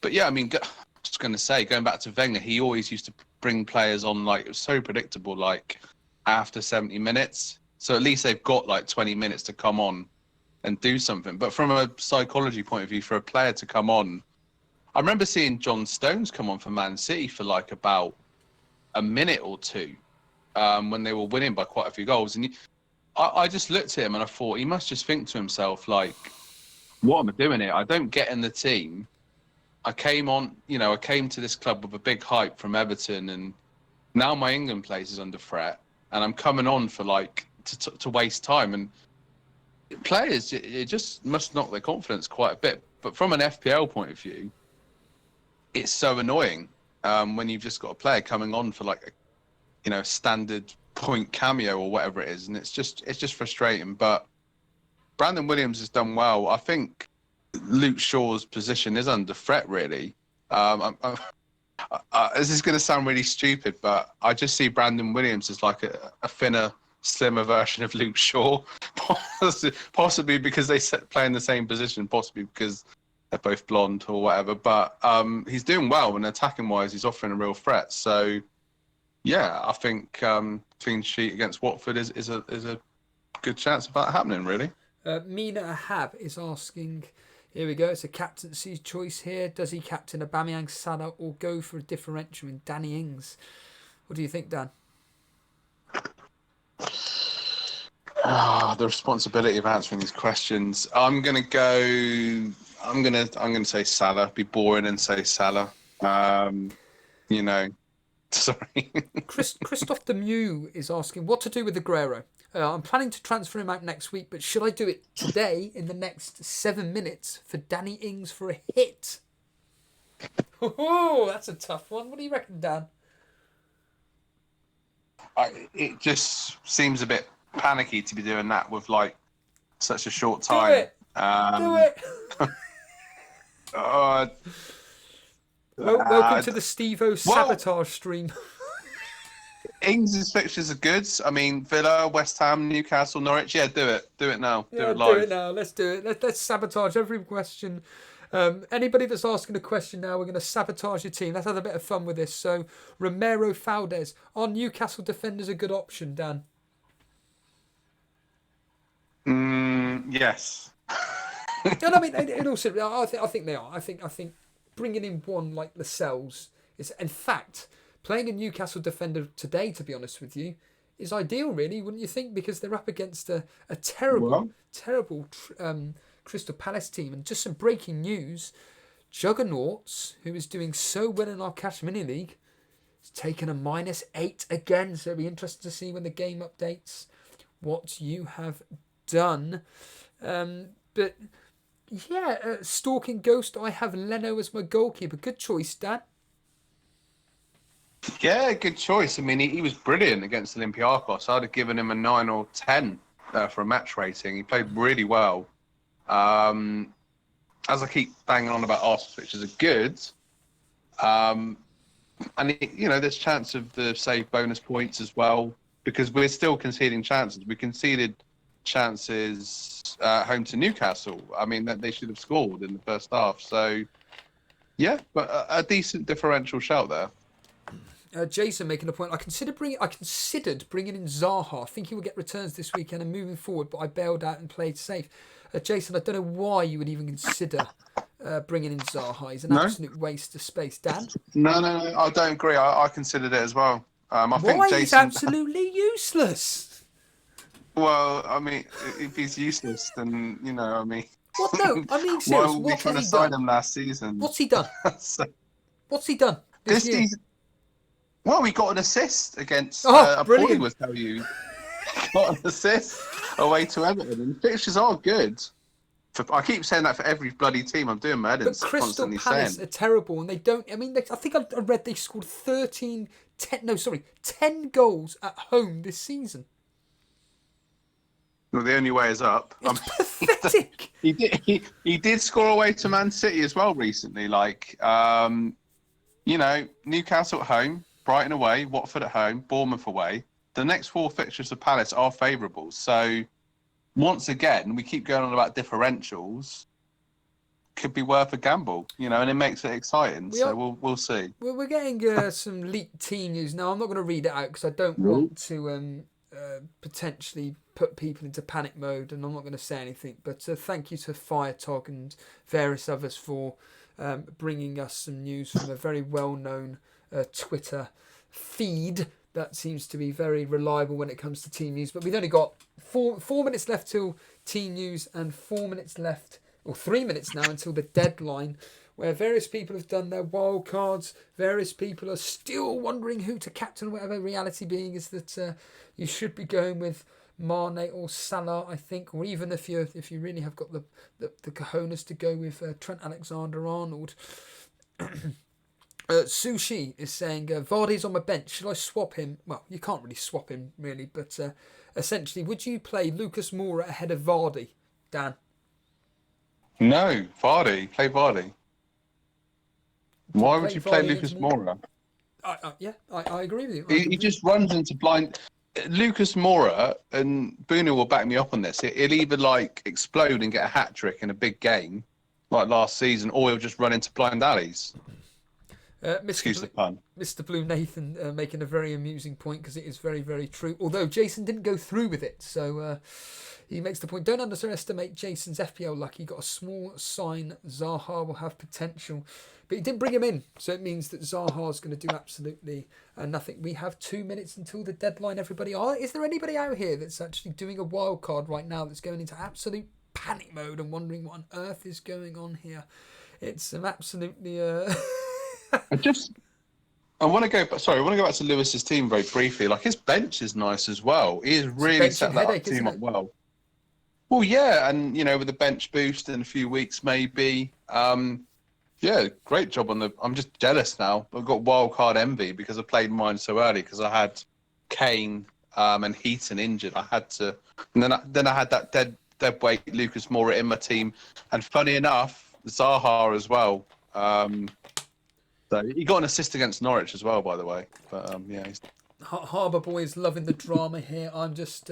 but yeah, I mean, I was going to say, going back to Wenger, he always used to bring players on, like, it was so predictable, like after 70 minutes. So at least they've got like 20 minutes to come on and do something. But from a psychology point of view, for a player to come on, I remember seeing John Stones come on for Man City for like about a minute or two when they were winning by quite a few goals. And I just looked at him and I thought, he must just think to himself, like, what am I doing here? I don't get in the team. I came on, I came to this club with a big hype from Everton, and now my England place is under threat, and I'm coming on for like to waste time. And players, it just must knock their confidence quite a bit. But from an FPL point of view, it's so annoying when you've just got a player coming on for like a standard point cameo or whatever it is, and it's just frustrating. But Brandon Williams has done well. I think Luke Shaw's position is under threat, really. This is going to sound really stupid, but I just see Brandon Williams as like a thinner, slimmer version of Luke Shaw, possibly because they play in the same position, possibly because they're both blonde or whatever. But he's doing well, and attacking-wise, he's offering a real threat. So, yeah, I think clean sheet against Watford is a good chance of that happening, really. Mina Ahab is asking, here we go, it's a captaincy choice here. Does he captain Aubameyang, Salah, or go for a differential in Danny Ings? What do you think, Dan? The responsibility of answering these questions. I'm gonna say Salah. Be boring and say Salah. Sorry. Christophe Demieux is asking what to do with Aguero. I'm planning to transfer him out next week, but should I do it today in the next 7 minutes for Danny Ings for a hit? Oh, that's a tough one. What do you reckon, Dan? It just seems a bit panicky to be doing that with like such a short time. Do it. Welcome to the Steve-O sabotage stream. Ings' fixtures are good. I mean, Villa, West Ham, Newcastle, Norwich. Yeah, do it. Do it now. Yeah, do it live. Do it now. Let's do it. Let's sabotage every question. Anybody that's asking a question now, we're going to sabotage your team. Let's have a bit of fun with this. So, Romero Faldes. Are Newcastle defenders a good option, Dan? Yes. No, I mean, in all seriousness, I think they are. I think bringing in one like Lascelles is, in fact, playing a Newcastle defender today, to be honest with you, is ideal, really, wouldn't you think? Because they're up against a terrible Crystal Palace team. And just some breaking news, Juggernauts, who is doing so well in our Cash Mini League, has taken a -8 again. So it'll be interesting to see when the game updates what you have done. But yeah, Stalking Ghost, I have Leno as my goalkeeper. Good choice, Dan. Yeah, good choice. I mean, he was brilliant against Olympiacos. I'd have given him a 9 or 10 for a match rating. He played really well. As I keep banging on about Arsenal fixtures are good. And, there's chance of the save bonus points as well, because we're still conceding chances. We conceded chances home to Newcastle. I mean, that they should have scored in the first half. So, yeah, but a decent differential shout there. Jason making a point. I considered bringing in Zaha. I think he will get returns this weekend and moving forward, but I bailed out and played safe. Jason, I don't know why you would even consider bringing in Zaha. He's an absolute waste of space. Dan? No, I don't agree. I considered it as well. I think why? Jason... He's absolutely useless. Well, I mean, if he's useless, then, What? No, I mean, seriously, why were we trying to sign him last season? What's he done? What's he done this season? Well, we got an assist against brilliant. Would tell you. Got an assist away to Everton. And fixtures are good. I keep saying that for every bloody team. I'm doing my head in. But Crystal Palace are terrible, and they don't. I mean, I think I read they scored 10 goals at home this season. Well, the only way is up. It's pathetic. He did score away to Man City as well recently. Newcastle at home, Brighton away, Watford at home, Bournemouth away. The next 4 fixtures of Palace are favourable. So, once again, we keep going on about differentials. Could be worth a gamble, and it makes it exciting. We'll see. Well, we're getting some leaked team news now. I'm not going to read it out because I don't want to potentially put people into panic mode, and I'm not going to say anything. But thank you to Firetog and various others for bringing us some news from a very well-known Twitter feed that seems to be very reliable when it comes to team news. But we've only got 4 minutes left till team news and 4 minutes left, or 3 minutes now until the deadline, where various people have done their wild cards. Various people are still wondering who to captain, whatever reality being is that you should be going with Mane or Salah, I think, or even if you really have got the cojones to go with Trent Alexander-Arnold. Sushi is saying, Vardy's on my bench. Should I swap him? Well, you can't really swap him, really, but essentially, would you play Lucas Moura ahead of Vardy, Dan? No, Vardy. Play Vardy. Why would you play Lucas Moura? I agree with you. He just runs into blind. Lucas Moura, and Bruno will back me up on this. He'll either like explode and get a hat trick in a big game, like last season, or he'll just run into blind alleys. Excuse the pun. Mr. Blue Nathan making a very amusing point because it is very, very true. Although Jason didn't go through with it, so he makes the point. Don't underestimate Jason's FPL luck. He got a small sign. Zaha will have potential, but he didn't bring him in, so it means that Zaha's going to do absolutely nothing. We have 2 minutes until the deadline. Everybody, is there anybody out here that's actually doing a wild card right now that's going into absolute panic mode and wondering what on earth is going on here? It's absolutely. I want to go back to Lewis's team very briefly. Like, his bench is nice as well. He has really set that team up well. Well, yeah, and with the bench boost in a few weeks, maybe. Yeah, great job on the. I'm just jealous now. I've got wildcard envy because I played mine so early because I had Kane and Heaton injured. I had to, and then I had that dead weight Lucas Moura in my team, and funny enough, Zaha as well. So he got an assist against Norwich as well, by the way. But yeah, Harbour Boys loving the drama here. I'm just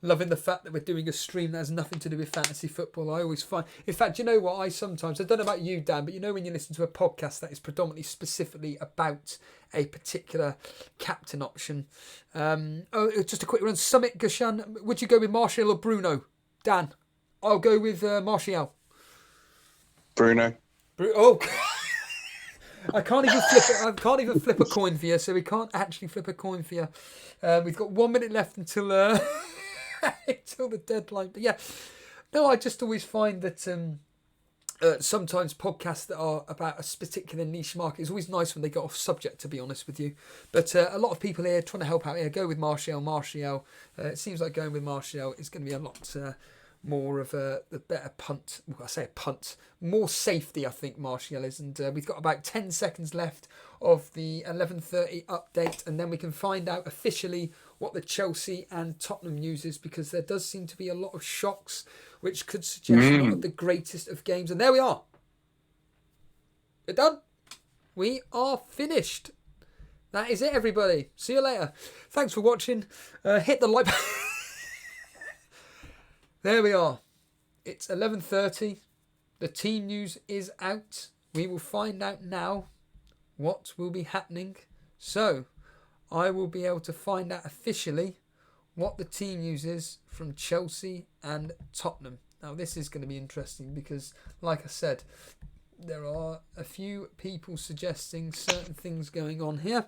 loving the fact that we're doing a stream that has nothing to do with fantasy football. I always find, in fact, you know what? I don't know about you, Dan, but when you listen to a podcast that is predominantly specifically about a particular captain option. Just a quick run. Summit Gashan, would you go with Martial or Bruno? Dan, I'll go with Martial. Bruno. I can't even flip a coin for you, so we can't actually flip a coin for you. We've got 1 minute left until until the deadline. But yeah, no, I just always find that sometimes podcasts that are about a particular niche market, it's always nice when they get off subject, to be honest with you. But a lot of people here trying to help out here. Go with Martial. It seems like going with Martial is going to be a lot more of the better punt. Well, I say a punt. More safety, I think, Martial is. And we've got about 10 seconds left of the 11:30 update. And then we can find out officially what the Chelsea and Tottenham news is, because there does seem to be a lot of shocks, which could suggest not of the greatest of games. And there we are. We're done. We are finished. That is it, everybody. See you later. Thanks for watching. Hit the like button. There we are. It's 11:30. The team news is out. We will find out now what will be happening. So, I will be able to find out officially what the team news is from Chelsea and Tottenham. Now, this is going to be interesting because, like I said, there are a few people suggesting certain things going on here.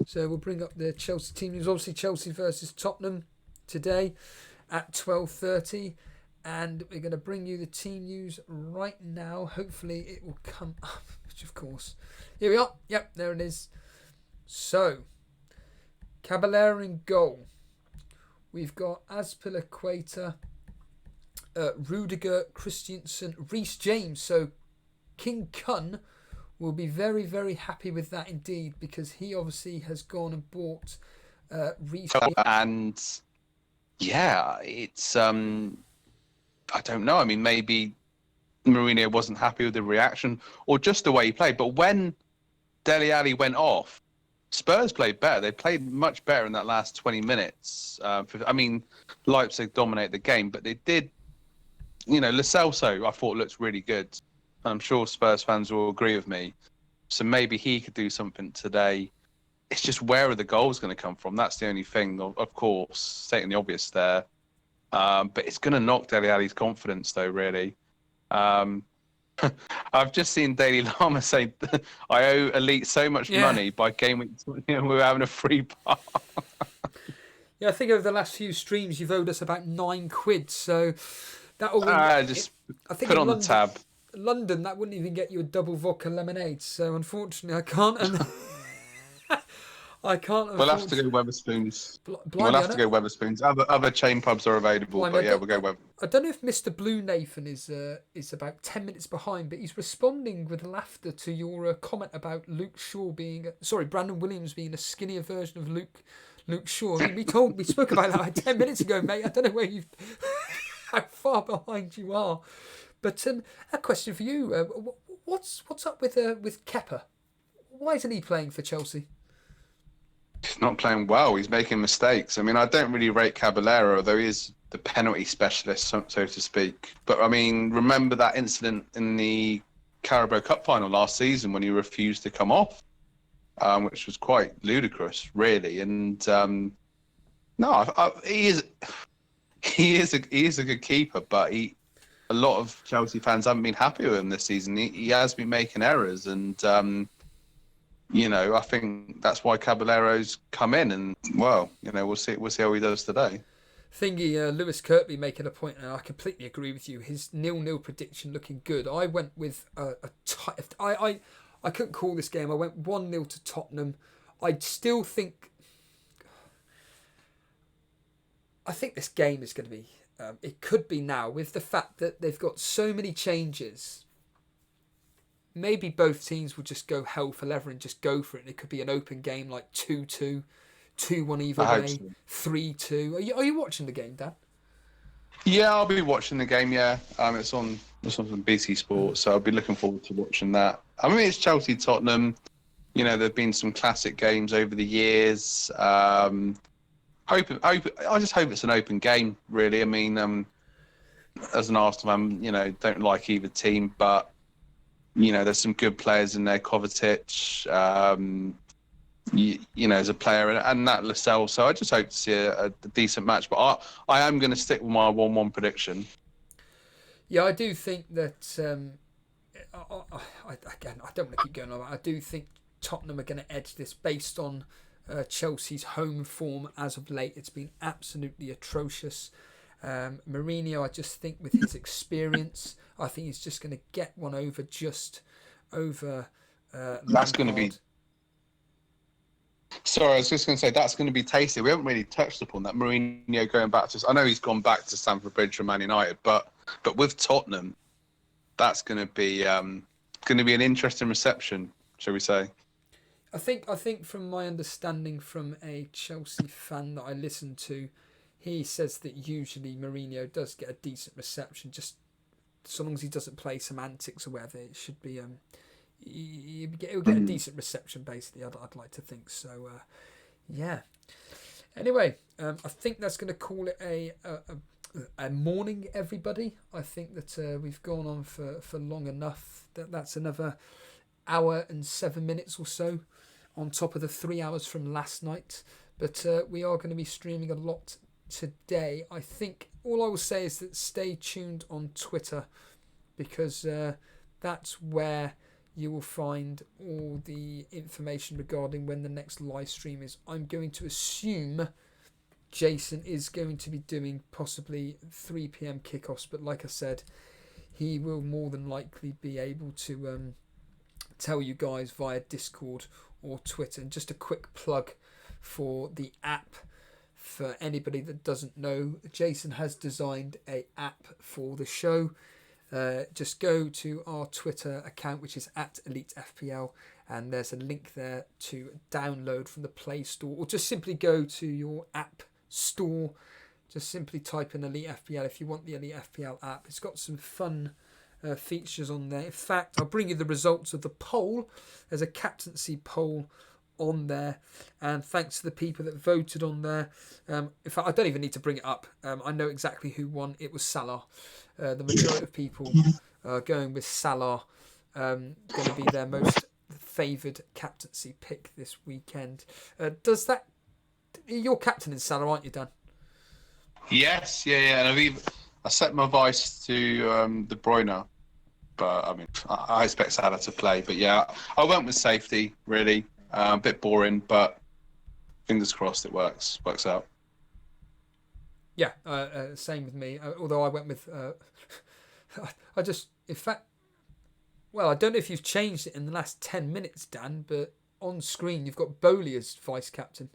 So, we'll bring up the Chelsea team news. Obviously, Chelsea versus Tottenham today at 12:30, and we're going to bring you the team news right now. Hopefully it will come up, which of course, here we are. Yep, there it is. So, Caballero in goal. We've got Azpilicueta, Rudiger, Christensen, Reece James. So, King Kun will be very, very happy with that indeed, because he obviously has gone and bought Reece James. And yeah, it's I don't know. I mean, maybe Mourinho wasn't happy with the reaction or just the way he played. But when Dele Alli went off, Spurs played better. They played much better in that last 20 minutes. I mean, Leipzig dominated the game, but they did. Lo Celso, I thought, looked really good. I'm sure Spurs fans will agree with me. So maybe he could do something today. It's just, where are the goals going to come from? That's the only thing, of course, stating the obvious there. But it's going to knock Dele Alli's confidence, though, really. I've just seen Daily Llama say, I owe Elite so much money by Gameweek. We're having a free pass. Yeah, I think over the last few streams, you've owed us about £9. So that will just put on the tab. London, that wouldn't even get you a double vodka lemonade. So unfortunately, I can't. I can't afford... We'll have to go Weatherspoons. We'll Blimey, have to go Weatherspoons. Other chain pubs are available, Blimey, but yeah, we'll go Weatherspoons. I don't know if Mr. Blue Nathan is about 10 minutes behind, but he's responding with laughter to your comment about Brandon Williams being a skinnier version of Luke Shaw. I mean, we spoke about that like 10 minutes ago, mate. I don't know how far behind you are. But a question for you: what's up with Kepa? Why isn't he playing for Chelsea? He's not playing well. He's making mistakes. I mean, I don't really rate Caballero, although he is the penalty specialist, so to speak. But I mean, remember that incident in the Carabao Cup final last season when he refused to come off, which was quite ludicrous, really. And he is a good keeper, but a lot of Chelsea fans haven't been happy with him this season. He has been making errors, and I think that's why Caballero's come in, and we'll see how he does today. Lewis Kirkby making a point, and I completely agree with you. His 0-0 prediction looking good. I went with I couldn't call this game. I went 1-0 to Tottenham. I think this game is going to be. It could be now with the fact that they've got so many changes. Maybe both teams will just go hell for leather and just go for it. And it could be an open game like 2-2, 2-1 either way, 3-2. Are you watching the game, Dan? Yeah, I'll be watching the game. Yeah, it's on BT Sports, so I'll be looking forward to watching that. I mean, it's Chelsea Tottenham. There've been some classic games over the years. I just hope it's an open game, really. I mean, as an Arsenal fan, don't like either team, but there's some good players in there. Kovacic, as a player, and Nat Lascelles. So I just hope to see a decent match. But I am going to stick with my 1-1 prediction. Yeah, I do think that. I don't want to keep going on. I do think Tottenham are going to edge this based on Chelsea's home form as of late. It's been absolutely atrocious. Mourinho, I just think with his experience, I think he's just going to get one over that's going to be. Sorry, I was just going to say that's going to be tasty. We haven't really touched upon that. Mourinho going back to. I know he's gone back to Stamford Bridge from Man United, but with Tottenham, that's going to be an interesting reception, shall we say? I think from my understanding from a Chelsea fan that I listened to, he says that usually Mourinho does get a decent reception, just so long as he doesn't play some antics or whatever. It should be he'll get a decent reception, basically. I'd like to think so. Yeah. Anyway, I think that's going to call it a morning, everybody. I think that we've gone on for long enough. That's another hour and 7 minutes or so on top of the 3 hours from last night. But we are going to be streaming a lot today. I think all I will say is that stay tuned on Twitter, because that's where you will find all the information regarding when the next live stream is. I'm going to assume Jason is going to be doing possibly 3 p.m. kickoffs, but like I said, he will more than likely be able to tell you guys via Discord or Twitter. And just a quick plug for the app. For anybody that doesn't know, Jason has designed an app for the show. Just go to our Twitter account, which is @Elite FPL, and there's a link there to download from the Play Store, or just simply go to your app store. Just simply type in Elite FPL if you want the Elite FPL app. It's got some fun features on there. In fact, I'll bring you the results of the poll. There's a captaincy poll on there, and thanks to the people that voted on there. In fact, I don't even need to bring it up. I know exactly who won. It was Salah. The majority of people going with Salah, going to be their most favoured captaincy pick this weekend. You're captain in Salah, aren't you, Dan? Yes, yeah, and I set my vice to De Bruyne, but I mean, I expect Salah to play. But yeah, I went with safety, really. A bit boring, but fingers crossed it works out. Yeah, same with me. Although I went with, I don't know if you've changed it in the last 10 minutes, Dan, but on screen you've got Bowley as vice captain.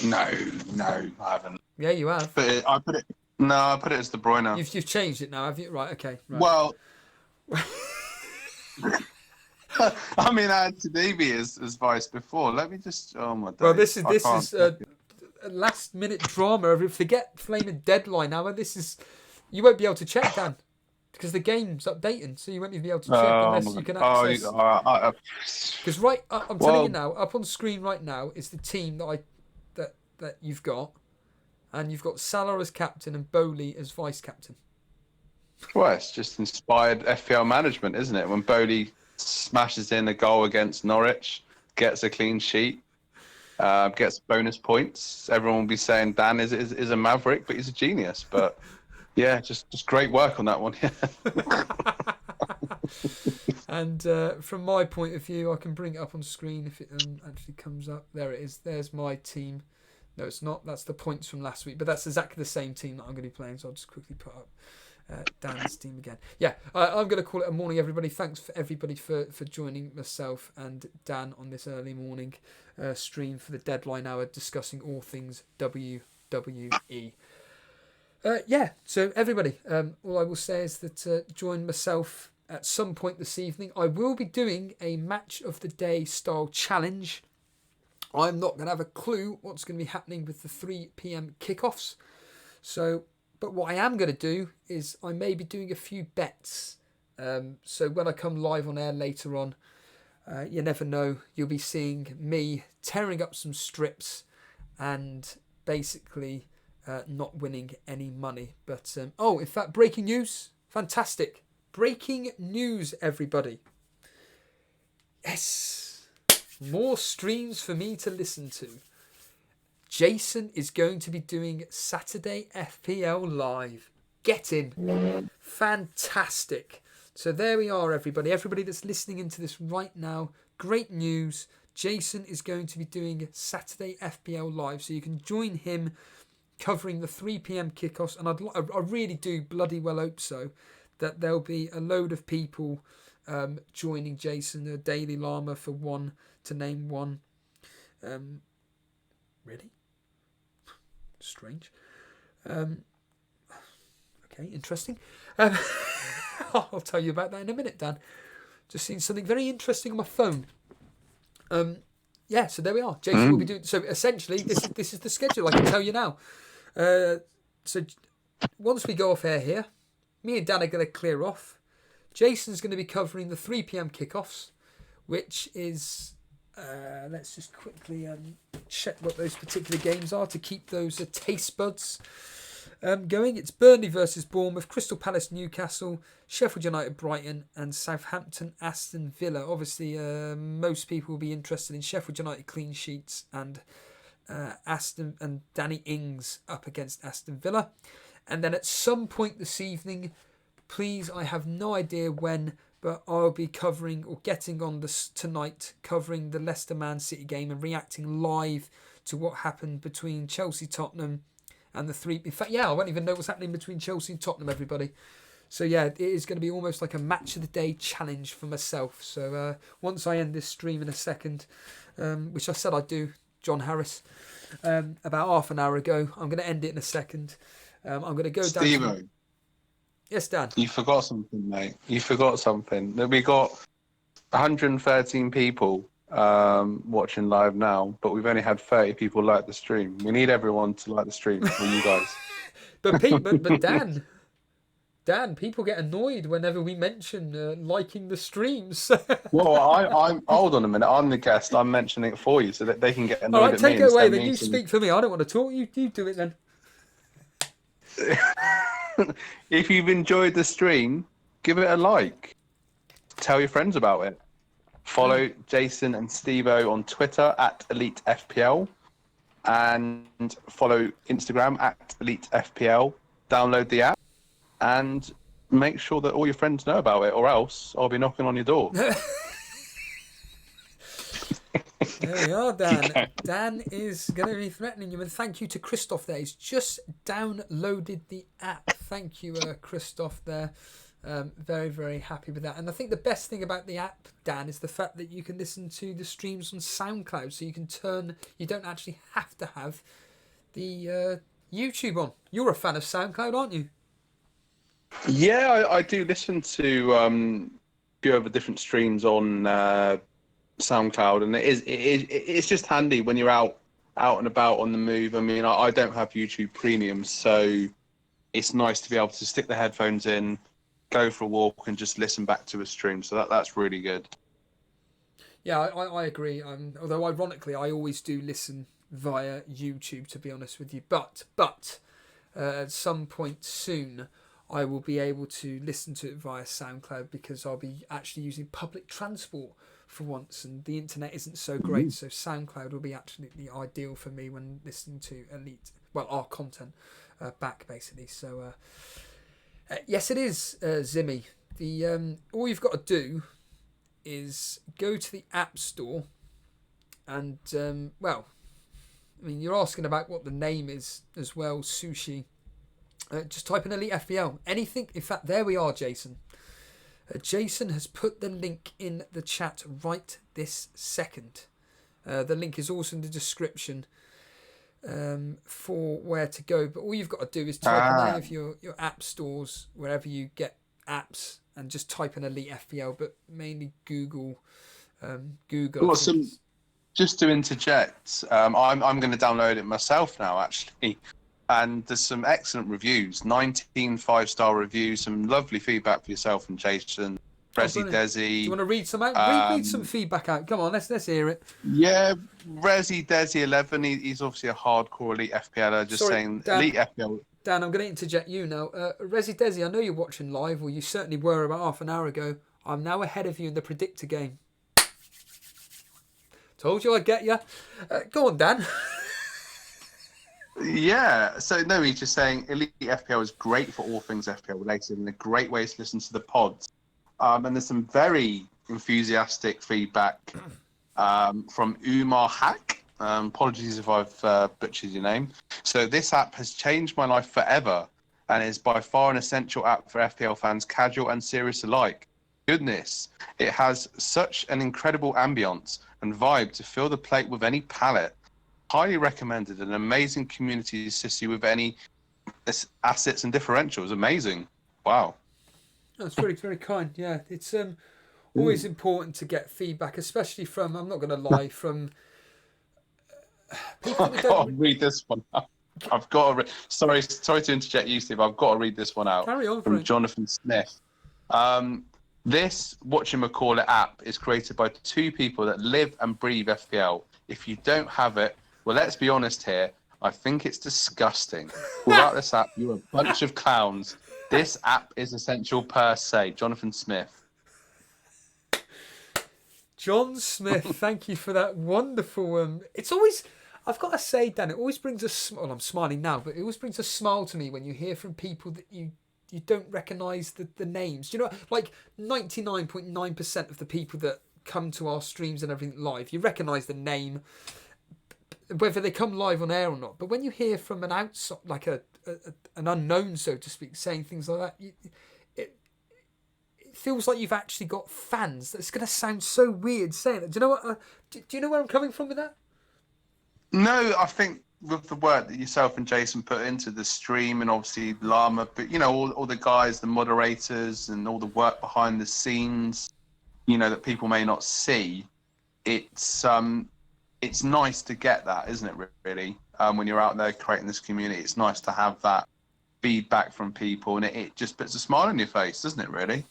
No, I haven't. Yeah, you have. But I put it as De Bruyne. You've changed it now, have you? Right, okay. Right. Well, I mean, I had Tadebe as vice before. Let me just. Oh my God. Well, this is a last minute drama. Forget flaming deadline hour. This is you won't be able to check, Dan, because the game's updating, so you won't even be able to check unless you can access. Because I'm telling you now, up on screen right now is the team that you've got, and you've got Salah as captain and Bowley as vice captain. Well, it's just inspired FPL management, isn't it? When Bowley smashes in a goal against Norwich, gets a clean sheet, gets bonus points, everyone will be saying Dan is a maverick, but he's a genius. But yeah, just great work on that one. And from my point of view, I can bring it up on screen if it actually comes up. There it is. There's my team. No, it's not. That's the points from last week, but that's exactly the same team that I'm going to be playing. So I'll just quickly put up Dan's team again. Yeah, I'm going to call it a morning, everybody. Thanks for everybody for joining myself and Dan on this early morning stream for the deadline hour, discussing all things WWE. Yeah, so everybody, all I will say is that join myself at some point this evening. I will be doing a match of the day style challenge. I'm not going to have a clue what's going to be happening with the 3 p.m. kickoffs. So, but what I am going to do is I may be doing a few bets. So when I come live on air later on, you never know, you'll be seeing me tearing up some strips and basically not winning any money. But, in fact, breaking news. Fantastic. Breaking news, everybody. Yes. More streams for me to listen to. Jason is going to be doing Saturday FPL Live. Get in. Fantastic. So there we are, everybody. Everybody that's listening into this right now, great news. Jason is going to be doing Saturday FPL Live. So you can join him covering the 3 p.m. kickoffs. And I really do bloody well hope so, that there'll be a load of people joining Jason, a Daily Llama for one, to name one. Really? Strange. Okay, interesting. I'll tell you about that in a minute, Dan. Just seen something very interesting on my phone. Yeah, so there we are. Jason will be doing. So essentially, this is the schedule. I can tell you now. So once we go off air here, me and Dan are going to clear off. Jason's going to be covering the 3 p.m. kickoffs, which is. Let's just quickly check what those particular games are to keep those taste buds going. It's Burnley versus Bournemouth, Crystal Palace Newcastle, Sheffield United Brighton, and Southampton Aston Villa. Obviously, most people will be interested in Sheffield United clean sheets and Aston and Danny Ings up against Aston Villa. And then at some point this evening, please, I have no idea when, but I'll be covering or getting on this tonight, covering the Leicester Man City game and reacting live to what happened between Chelsea Tottenham and the 3. In fact, I won't even know what's happening between Chelsea and Tottenham, everybody. So yeah, it is going to be almost like a match of the day challenge for myself. So once I end this stream in a second, which I said I'd do, John Harris, about half an hour ago, I'm going to end it in a second. I'm going to go down. Steve-o. Yes, Dan. You forgot something, mate. You forgot something. We got 113 people watching live now, but we've only had 30 people like the stream. We need everyone to like the stream for you guys. but Dan, people get annoyed whenever we mention liking the streams. Well, I'm hold on a minute. I'm the guest. I'm mentioning it for you so that they can get annoyed. All right, at take me it away. instead Then you speak for me. I don't want to talk. You do it then. If you've enjoyed the stream, give it a like. Tell your friends about it. Follow Jason and Steve-o on Twitter at Elite FPL and follow Instagram at Elite FPL. Download the app and make sure that all your friends know about it, or else I'll be knocking on your door. There we are, Dan. Dan is going to be threatening you. And thank you to Christoph there. He's just downloaded the app. Thank you, Christoph there. Very, very happy with that. And I think the best thing about the app, Dan, is the fact that you can listen to the streams on SoundCloud. So you don't actually have to have the YouTube on. You're a fan of SoundCloud, aren't you? Yeah, I do listen to a few other different streams on SoundCloud, and it's just handy when you're out and about on the move. I mean, I don't have YouTube Premium, so it's nice to be able to stick the headphones in, go for a walk, and just listen back to a stream. So that's really good. Yeah, I agree. Although ironically, I always do listen via YouTube, to be honest with you. But at some point soon, I will be able to listen to it via SoundCloud because I'll be actually using public transport for once, and the internet isn't so great. So SoundCloud will be absolutely ideal for me when listening to our content back, basically. So yes, it is, Zimmy. The all you've got to do is go to the App Store and I mean, you're asking about what the name is as well, Sushi. Just type in Elite FPL. Anything. In fact, there we are, Jason. Jason has put the link in the chat right this second. The link is also in the description for where to go. But all you've got to do is type in any of your app stores, wherever you get apps, and just type in Elite FPL, but mainly Google. Awesome. Just to interject, I'm going to download it myself now, actually. And there's some excellent reviews, 19 5-star reviews, some lovely feedback for yourself and Jason, Resi Desi. Do you want to read some out? Read some feedback out. Come on, let's hear it. Yeah, Resi Desi 11. He's obviously a hardcore Elite FPLer. Saying Dan, Elite FPL. Dan, I'm going to interject you now. Resi Desi, I know you're watching live, or you certainly were about half an hour ago. I'm now ahead of you in the predictor game. Told you I'd get you. Go on, Dan. Yeah, so no, he's just saying Elite FPL is great for all things FPL related and a great way to listen to the pods. And there's some very enthusiastic feedback from Umar Hack. Apologies if I've butchered your name. So this app has changed my life forever and is by far an essential app for FPL fans, casual and serious alike. Goodness, it has such an incredible ambience and vibe to fill the plate with any palette. Highly recommended. An amazing community to assist you with any assets and differentials. Amazing. Wow. That's very, very kind. Yeah, it's always important to get feedback, especially from, I'm not going to lie, from people that don't... read this one out. I've got to sorry to interject you, Steve. I've got to read this one out. Carry on, from Jonathan Smith. This whatchamacallit app is created by two people that live and breathe FPL. If you don't have it, well, let's be honest here. I think it's disgusting. Without this app, you're a bunch of clowns. This app is essential per se. Jonathan Smith. John Smith, thank you for that wonderful... it's always... I've got to say, Dan, it always brings a... Well, I'm smiling now, but it always brings a smile to me when you hear from people that you don't recognise the names. Do you know, like 99.9% of the people that come to our streams and everything live, you recognise the name, whether they come live on air or not. But when you hear from an outside, like an unknown, so to speak, saying things like that, it feels like you've actually got fans. That's going to sound so weird saying it. Do you know what? Do you know where I'm coming from with that? No, I think with the work that yourself and Jason put into the stream, and obviously Llama, but you know, all the guys, the moderators, and all the work behind the scenes, you know, that people may not see. It's nice to get that, isn't it, really? When you're out there creating this community, it's nice to have that feedback from people, and it just puts a smile on your face, doesn't it, really?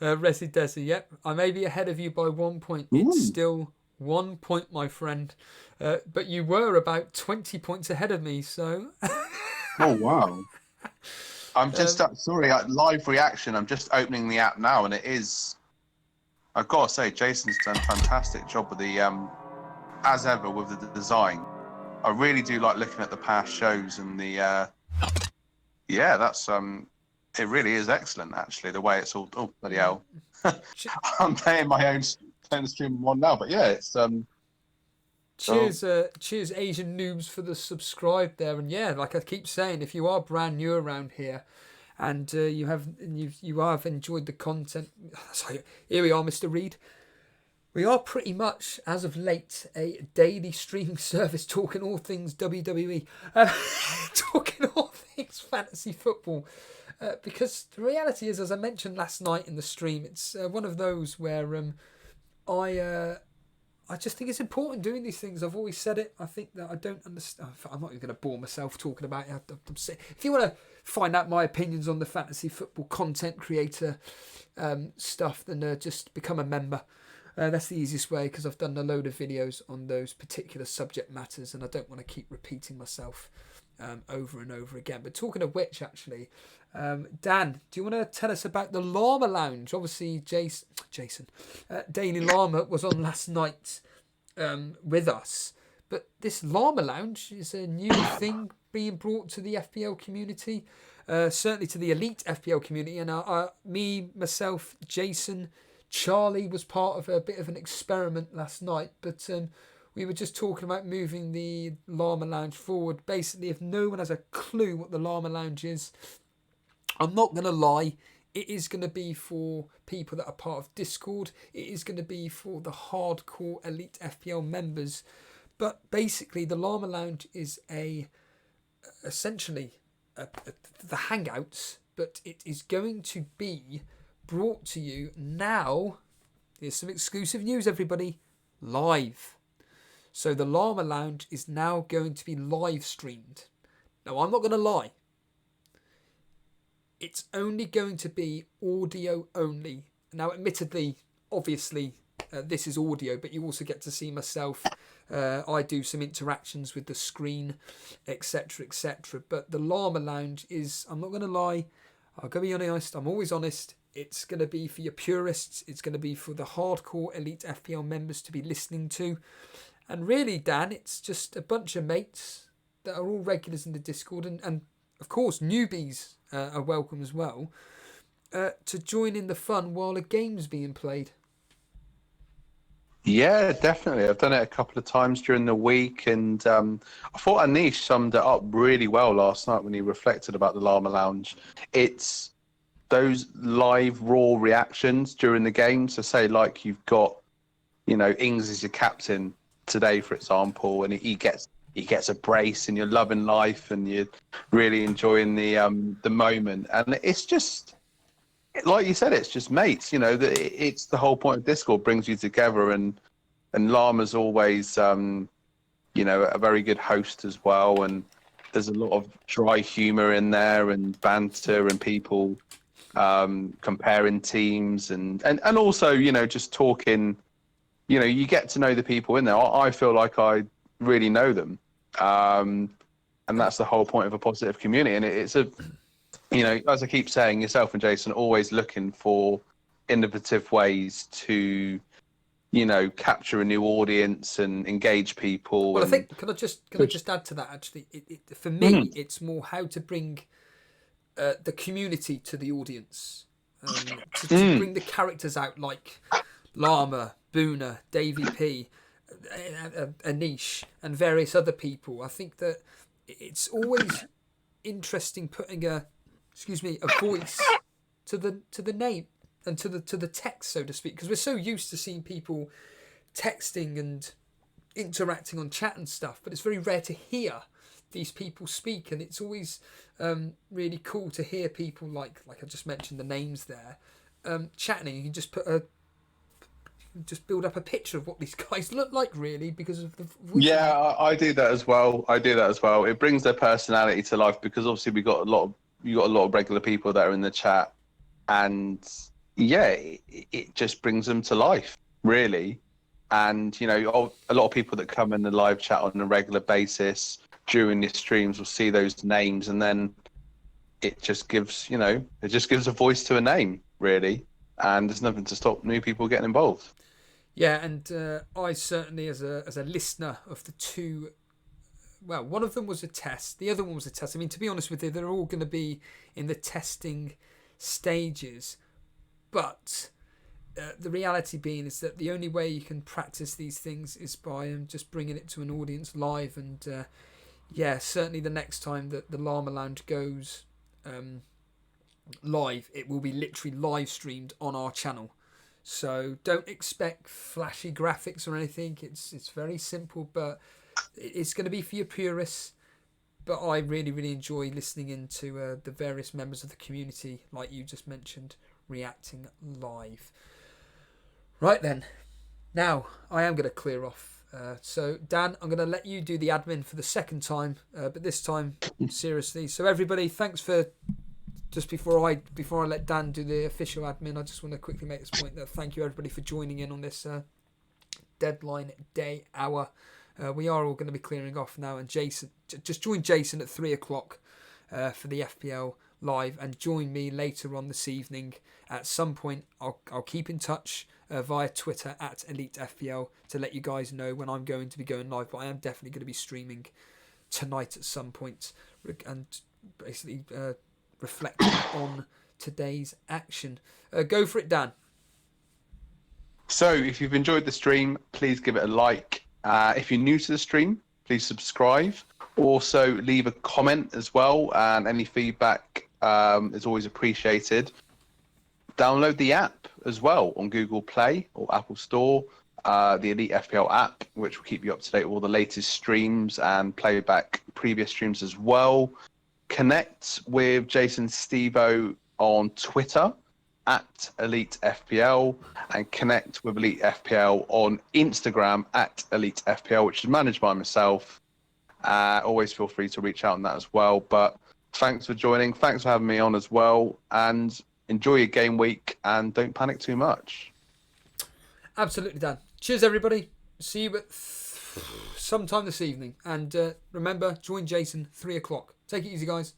Resi Desi, yep. I may be ahead of you by 1 point. It's still 1 point, my friend. But you were about 20 points ahead of me, so... Oh, wow. I'm just, sorry, live reaction. I'm just opening the app now, and it is... I've got to say, Jason's done a fantastic job with the, as ever, with the design. I really do like looking at the past shows and the, yeah, that's, it really is excellent, actually, the way it's all, oh, bloody hell. I'm playing my own stream one now, but yeah, it's, cheers Asian noobs for the subscribe there. And yeah, like I keep saying, if you are brand new around here and you have enjoyed the content. So here we are, Mr. Reed. We are pretty much, as of late, a daily streaming service talking all things WWE, talking all things fantasy football. Because the reality is, as I mentioned last night in the stream, it's one of those where I just think it's important doing these things. I've always said it. I think that I don't understand. I'm not even going to bore myself talking about it. If you want to find out my opinions on the fantasy football content creator stuff, then just become a member. That's the easiest way, because I've done a load of videos on those particular subject matters, and I don't want to keep repeating myself over and over again. But talking of which, actually, Dan, do you want to tell us about the Llama Lounge? Obviously, Daily Llama was on last night with us, but this Llama Lounge is a new thing being brought to the FPL community, certainly to the Elite FPL community, and myself, Jason, Charlie was part of a bit of an experiment last night, but we were just talking about moving the Llama Lounge forward. Basically, if no one has a clue what the Llama Lounge is, I'm not going to lie, it is going to be for people that are part of Discord. It is going to be for the hardcore Elite FPL members. But basically, the Llama Lounge is essentially the Hangouts, but it is going to be brought to you now. Here's some exclusive news, everybody. Live. So the Llama Lounge is now going to be live streamed. Now, I'm not going to lie. It's only going to be audio only. Now, admittedly, obviously, this is audio, but you also get to see myself. I do some interactions with the screen, etc., etc. But the Llama Lounge is, I'm not going to lie, I'm going to be honest, I'm always honest. It's going to be for your purists. It's going to be for the hardcore Elite FPL members to be listening to. And really, Dan, it's just a bunch of mates that are all regulars in the Discord. And of course, newbies are welcome as well, to join in the fun while a game's being played. Yeah, definitely. I've done it a couple of times during the week, and I thought Anish summed it up really well last night when he reflected about the Llama Lounge. It's those live raw reactions during the game. So say like you've got, Ings is your captain today, for example, and he gets a brace, and you're loving life, and you're really enjoying the moment. And it's just, like you said, it's just mates. It's the whole point of Discord, brings you together, and Llama's always a very good host as well. And there's a lot of dry humor in there, and banter, and people comparing teams, and also just talking. You get to know the people in there. I feel like I really know them, and that's the whole point of a positive community. And it's as I keep saying, yourself and Jason are always looking for innovative ways to capture a new audience and engage people. Well, I think can I just add to that? Actually, for me, it's more how to bring the community to the audience, to bring the characters out, like Llama, Boona, Davey P, Anish, and various other people. I think that it's always interesting putting a voice to the name and to the text, so to speak, because we're so used to seeing people texting and interacting on chat and stuff, but it's very rare to hear these people speak, and it's always really cool to hear people like I just mentioned the names there, chatting. You can just build up a picture of what these guys look like, really, because of the voice. Yeah, I do that as well. It brings their personality to life, because obviously you got a lot of regular people that are in the chat, and it just brings them to life, really. And a lot of people that come in the live chat on a regular basis during the streams will see those names, and then it just gives a voice to a name, really. And there's nothing to stop new people getting involved. Yeah, and I certainly, as a listener of the two, well, one of them was a test, the other one was a test. I mean, to be honest with you, they're all going to be in the testing stages, but the reality being is that the only way you can practice these things is by just bringing it to an audience live. And certainly the next time that the Llama Lounge goes live, it will be literally live streamed on our channel. So don't expect flashy graphics or anything. It's very simple, but it's going to be for your purists. But I really, really enjoy listening into the various members of the community, like you just mentioned, reacting live. Right then, now I am going to clear off. So Dan, I'm going to let you do the admin for the second time, but this time seriously. So everybody, thanks for. Just before I let Dan do the official admin, I just want to quickly make this point that thank you everybody for joining in on this deadline day hour. We are all going to be clearing off now, and Jason, just join Jason at 3 o'clock for the FPL live, and join me later on this evening at some point. I'll keep in touch via Twitter at Elite FPL to let you guys know when I'm going to be going live. But I am definitely going to be streaming tonight at some point, and basically. Reflecting on today's action. Go for it, Dan. So if you've enjoyed the stream, please give it a like. If you're new to the stream, please subscribe. Also leave a comment as well, and any feedback is always appreciated. Download the app as well on Google Play or Apple Store, the Elite FPL app, which will keep you up to date with all the latest streams and play back previous streams as well. Connect with Jason Stevo on Twitter at Elite FPL, and connect with Elite FPL on Instagram at Elite FPL, which is managed by myself. Always feel free to reach out on that as well. But thanks for joining. Thanks for having me on as well. And enjoy your game week, and don't panic too much. Absolutely, Dan. Cheers, everybody. See you at sometime this evening. And remember, join Jason 3 o'clock. Take it easy, guys.